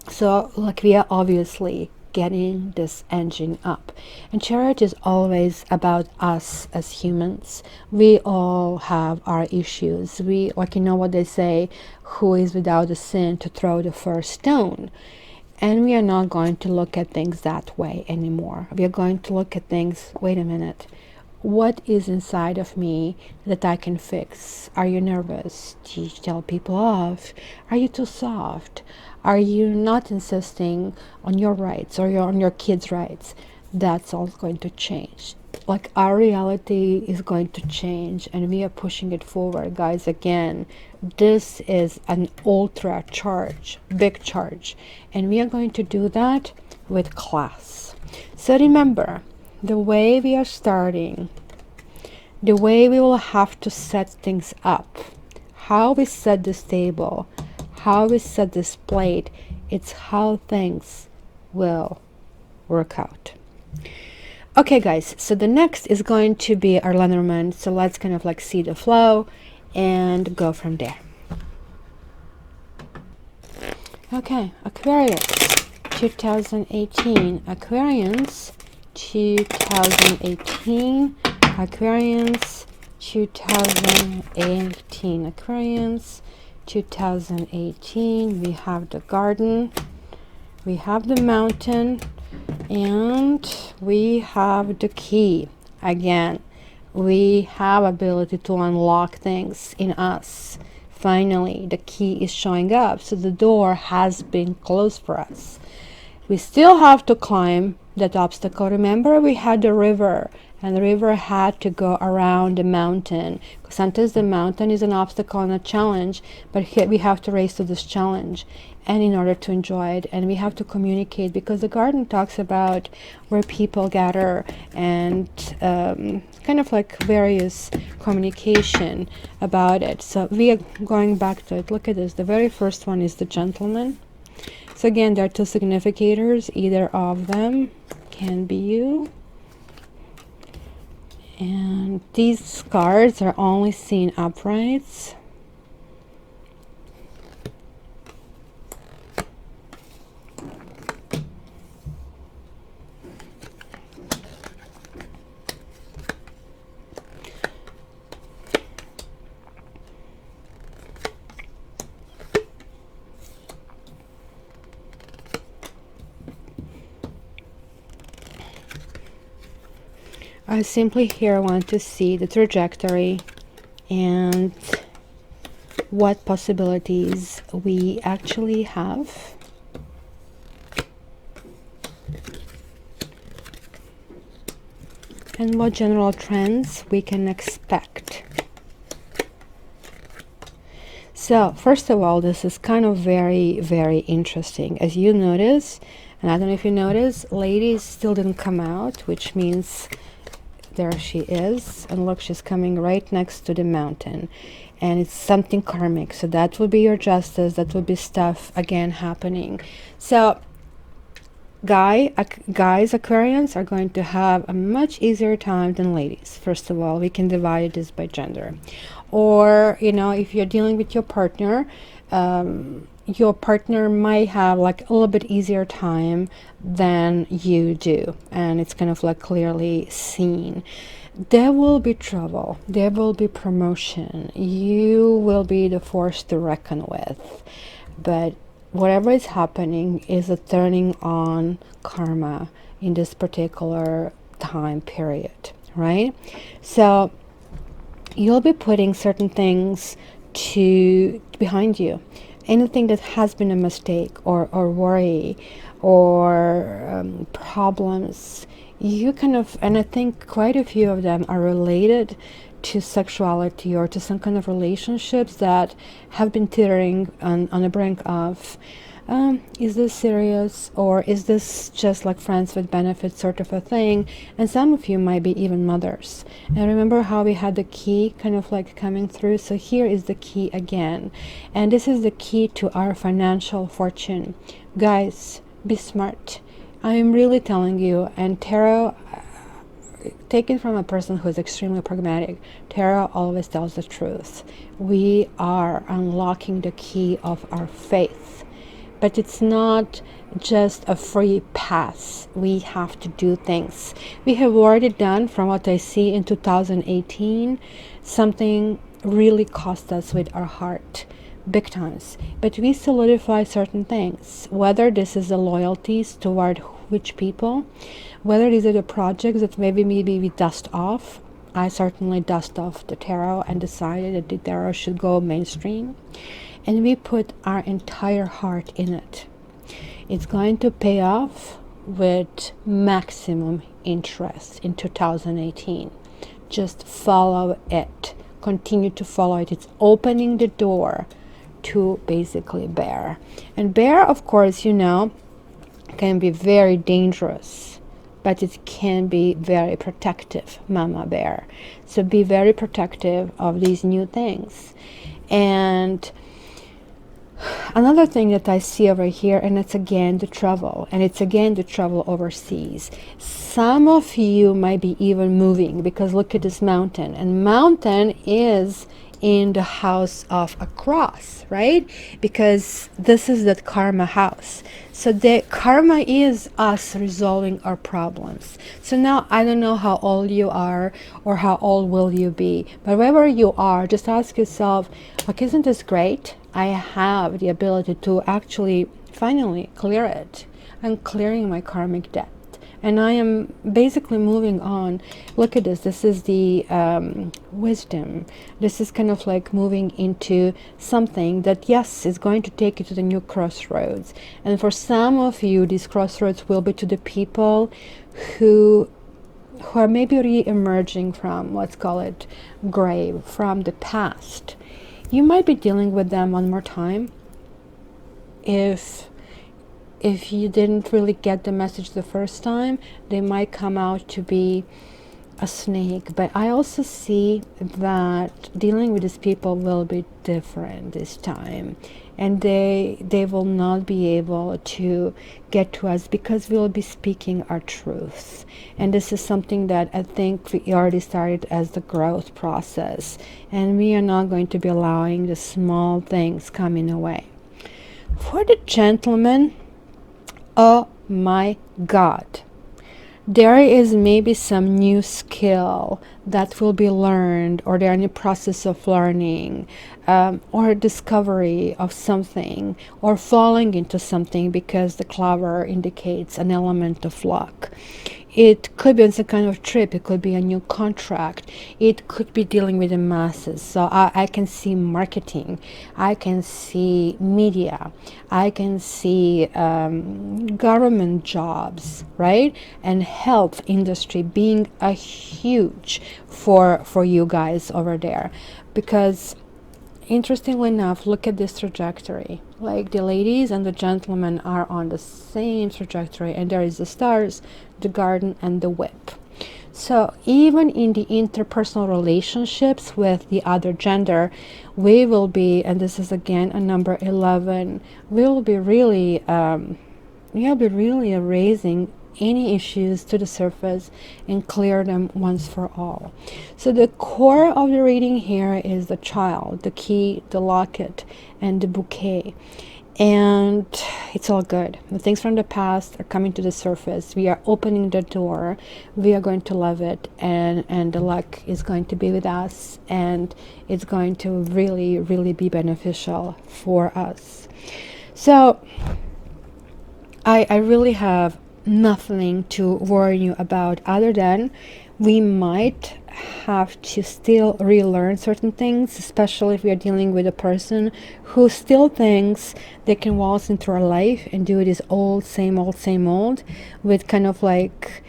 so like we are obviously getting this engine up. And Chariot is always about us as humans. We all have our issues. We, like, you know what they say, who is without a sin to throw the first stone. And we are not going to look at things that way anymore. We are going to look at things, wait a minute, what is inside of me that I can fix? Are you nervous? Do you tell people off? Are you too soft? Are you not insisting on your rights or on your kids' rights? That's all going to change. like our reality is going to change and we are pushing it forward, guys. Again, this is an ultra charge, big charge, and we are going to do that with class. So remember, the way we are starting, the way we will have to set things up, how we set this table, how we set this plate, it's how things will work out. Okay, guys, so the next is going to be our Lenormand. So let's kind of like see the flow and go from there. Okay, Aquarius 2018, Aquarians 2018, Aquarians 2018, Aquarians 2018. We have the garden, we have the mountain, and we have the key. Again, we have ability to unlock things in us. Finally, the key is showing up, so the door has been closed for us. We still have to climb that obstacle. Remember, we had the river, and the river had to go around the mountain, because sometimes the mountain is an obstacle and a challenge, but here we have to race to this challenge, and in order to enjoy it, and we have to communicate, because the garden talks about where people gather and kind of like various communication about it. So we are going back to it. Look at this. The very first one is the gentleman. So again, there are two significators. Either of them can be you. And these cards are only seen uprights. I simply here want to see the trajectory and what possibilities we actually have. And what general trends we can expect. So first of all, this is kind of very, very interesting. As you notice, and I don't know if you notice, lady still didn't come out, which means there she is, and look, she's coming right next to the mountain, and it's something karmic. So that will be your justice, that will be stuff again happening. So guys, Aquarians are going to have a much easier time than ladies. First of all, we can divide this by gender, or you know, if you're dealing with your partner, your partner might have like a little bit easier time than you do, and it's kind of like clearly seen. There will be trouble, there will be promotion, you will be the force to reckon with, but whatever is happening is a turning on karma in this particular time period, right? So you'll be putting certain things to behind you. Anything that has been a mistake or worry or problems, you kind of, and I think quite a few of them are related to sexuality or to some kind of relationships that have been teetering on the brink of, is this serious, or is this just like friends with benefits sort of a thing? And some of you might be even mothers. And remember how we had the key kind of like coming through? So here is the key again, and this is the key to our financial fortune. Guys, be smart. I'm really telling you. And tarot, taken from a person who is extremely pragmatic, tarot always tells the truth. We are unlocking the key of our faith, but it's not just a free pass. We have to do things. We have already done, from what I see in 2018, something really cost us with our heart, big times. But we solidify certain things, whether this is the loyalties toward which people, whether these are the projects that maybe we dust off. I certainly dust off the tarot and decided that the tarot should go mainstream, and we put our entire heart in it. It's going to pay off with maximum interest in 2018. Just follow it. Continue to follow it. It's opening the door to basically bear. And bear, of course, you know, can be very dangerous, but it can be very protective, mama bear. So be very protective of these new things. And another thing that I see over here, and it's again the travel, and it's again the travel overseas. Some of you might be even moving, because look at this mountain, and mountain is in the house of a cross, right? Because this is that karma house. So the karma is us resolving our problems. So now I don't know how old you are or how old will you be, but wherever you are, just ask yourself, like, isn't this great? I have the ability to actually finally clear it. I'm clearing my karmic debt. And I am basically moving on. Look at this. This is the wisdom. This is kind of like moving into something that, yes, is going to take you to the new crossroads. And for some of you, these crossroads will be to the people who are maybe re-emerging from, let's call it, grave, from the past. You might be dealing with them one more time. If you didn't really get the message the first time, they might come out to be a snake. But I also see that dealing with these people will be different this time, and they will not be able to get to us because we'll be speaking our truth. And this is something that I think we already started as the growth process, and we are not going to be allowing the small things coming away. For the gentleman, oh my God, there is maybe some new skill that will be learned, or they're in the process of learning, or discovery of something, or falling into something, because the clover indicates an element of luck. It could be on some kind of trip. It could be a new contract. It could be dealing with the masses. So I can see marketing. I can see media. I can see government jobs, right? And health industry being a huge for you guys over there. Because interestingly enough, look at this trajectory. Like the ladies and the gentlemen are on the same trajectory, and there is the stars, the garden, and the whip. So even in the interpersonal relationships with the other gender, we will be, and this is again a number 11, we'll be really raising any issues to the surface and clear them once for all. So the core of the reading here is the child, the key, the locket, and the bouquet. And it's all good. The things from the past are coming to the surface. We are opening the door. We are going to love it, and the luck is going to be with us, and it's going to really, really be beneficial for us. So I really have nothing to worry you about, other than we might have to still relearn certain things, especially if we are dealing with a person who still thinks they can waltz into our life and do this old, same old, with kind of like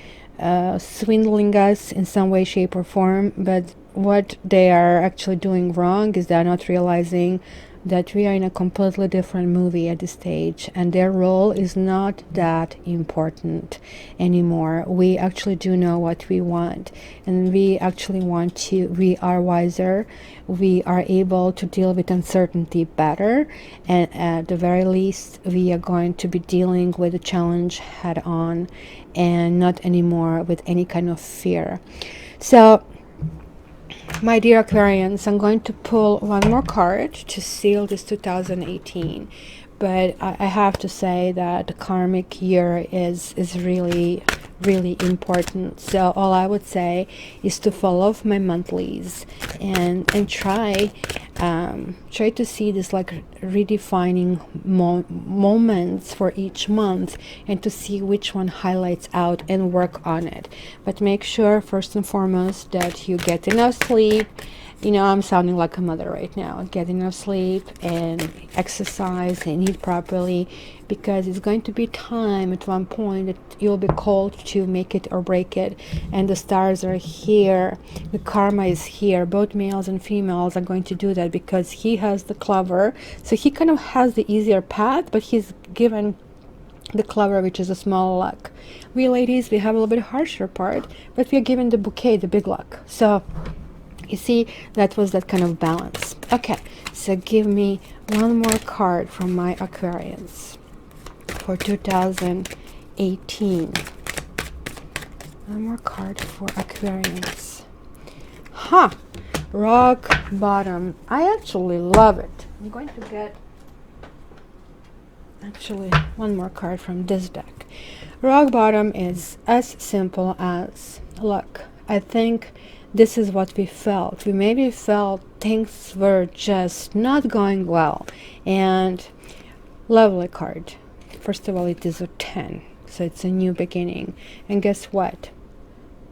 swindling us in some way, shape, or form. But what they are actually doing wrong is they're not realizing that we are in a completely different movie at this stage, and their role is not that important anymore. We actually do know what we want, and we actually want to, we are wiser, we are able to deal with uncertainty better, and at the very least we are going to be dealing with the challenge head on, and not anymore with any kind of fear. So my dear Aquarians, I'm going to pull one more card to seal this 2018. But I have to say that the karmic year is really, really important. So all I would say is to follow my monthlies and try to see this like redefining moments for each month, and to see which one highlights out and work on it. But make sure first and foremost that you get enough sleep, You know, I'm sounding like a mother right now, getting enough sleep and exercise and eat properly, because it's going to be time at one point that you'll be called to make it or break it, and the stars are here, the karma is here. Both males and females are going to do that, because he has the clover, so he kind of has the easier path, but he's given the clover, which is a small luck. We ladies, we have a little bit harsher part, but we are given the bouquet, the big luck. So you see, that was that kind of balance. Okay, so give me one more card from my Aquarians for 2018. One more card for Aquarians. Huh, rock bottom. I actually love it. I'm going to get actually one more card from this deck. Rock bottom is as simple as, look, I think this is what we felt. We maybe felt things were just not going well. And lovely card. First of all, it is a 10. So it's a new beginning. And guess what?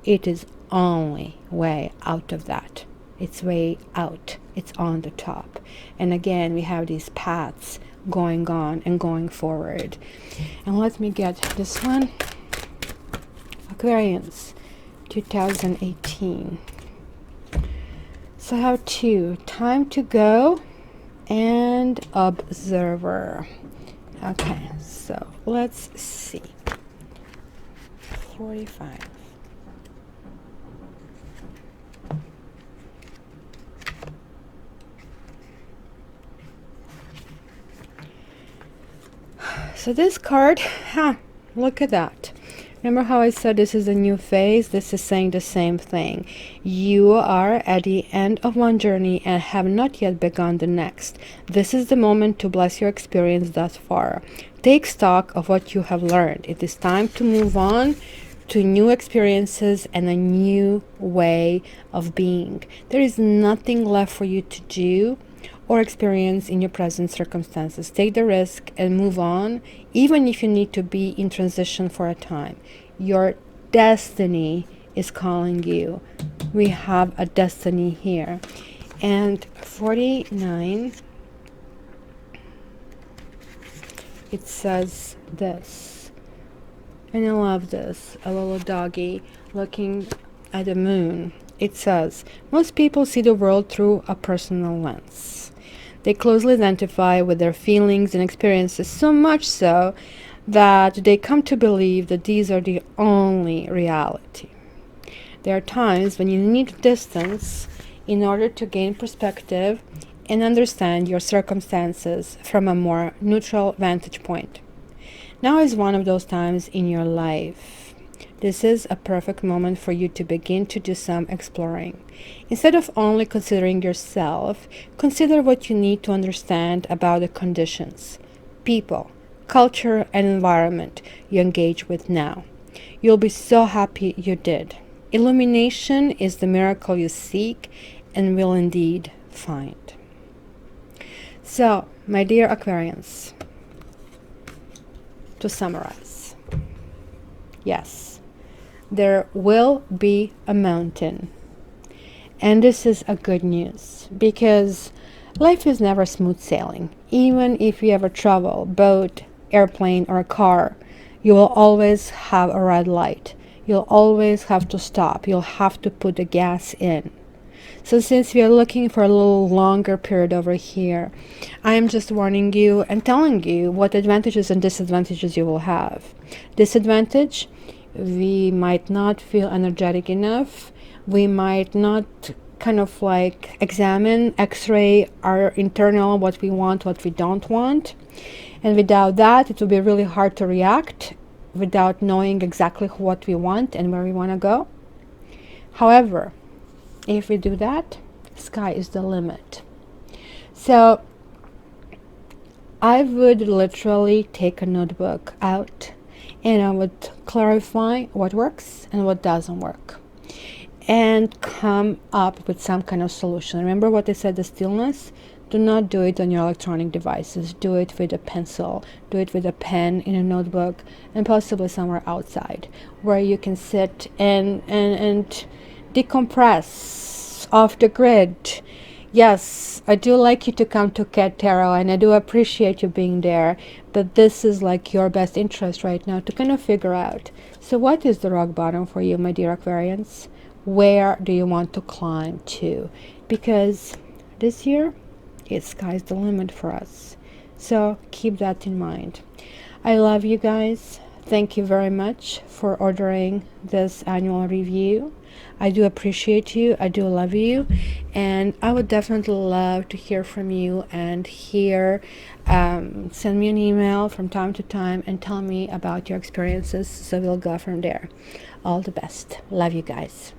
It is only way out of that. It's way out. It's on the top. And again, we have these paths going on and going forward. And let me get this one. Aquarians. 2018. So I have two, time to go and observer. Okay, so let's see. 45. So this card, look at that. Remember how I said this is a new phase? This is saying the same thing. You are at the end of one journey and have not yet begun the next. This is the moment to bless your experience thus far. Take stock of what you have learned. It is time to move on to new experiences and a new way of being. There is nothing left for you to do or experience in your present circumstances. Take the risk and move on, even if you need to be in transition for a time. Your destiny is calling you. We have a destiny here. And 49, it says this, and I love this, a little doggy looking at the moon. It says, most people see the world through a personal lens. They closely identify with their feelings and experiences, so much so that they come to believe that these are the only reality. There are times when you need distance in order to gain perspective and understand your circumstances from a more neutral vantage point. Now is one of those times in your life. This is a perfect moment for you to begin to do some exploring. Instead of only considering yourself, consider what you need to understand about the conditions, people, culture, and environment you engage with now. You'll be so happy you did. Illumination is the miracle you seek and will indeed find. So, my dear Aquarians, to summarize, yes, there will be a mountain. And this is a good news, because life is never smooth sailing. Even if you ever travel, boat, airplane, or a car, you will always have a red light. You'll always have to stop. You'll have to put the gas in. So since we are looking for a little longer period over here, I am just warning you and telling you what advantages and disadvantages you will have. Disadvantage, we might not feel energetic enough. We might not kind of like examine, x-ray our internal, what we want, what we don't want. And without that, it will be really hard to react without knowing exactly what we want and where we want to go. However, if we do that, sky is the limit. So I would literally take a notebook out and I would clarify what works and what doesn't work and come up with some kind of solution. Remember what I said, the stillness? Do not do it on your electronic devices. Do it with a pencil. Do it with a pen in a notebook and possibly somewhere outside where you can sit and decompress off the grid. Yes, I do like you to come to Cat Tarot, and I do appreciate you being there, but this is like your best interest right now to kind of figure out. So what is the rock bottom for you, my dear Aquarians? Where do you want to climb to? Because this year, sky's the limit for us. So keep that in mind. I love you guys. Thank you very much for ordering this annual review. I do appreciate you. I do love you. And I would definitely love to hear from you and send me an email from time to time and tell me about your experiences. So we'll go from there. All the best. Love you guys.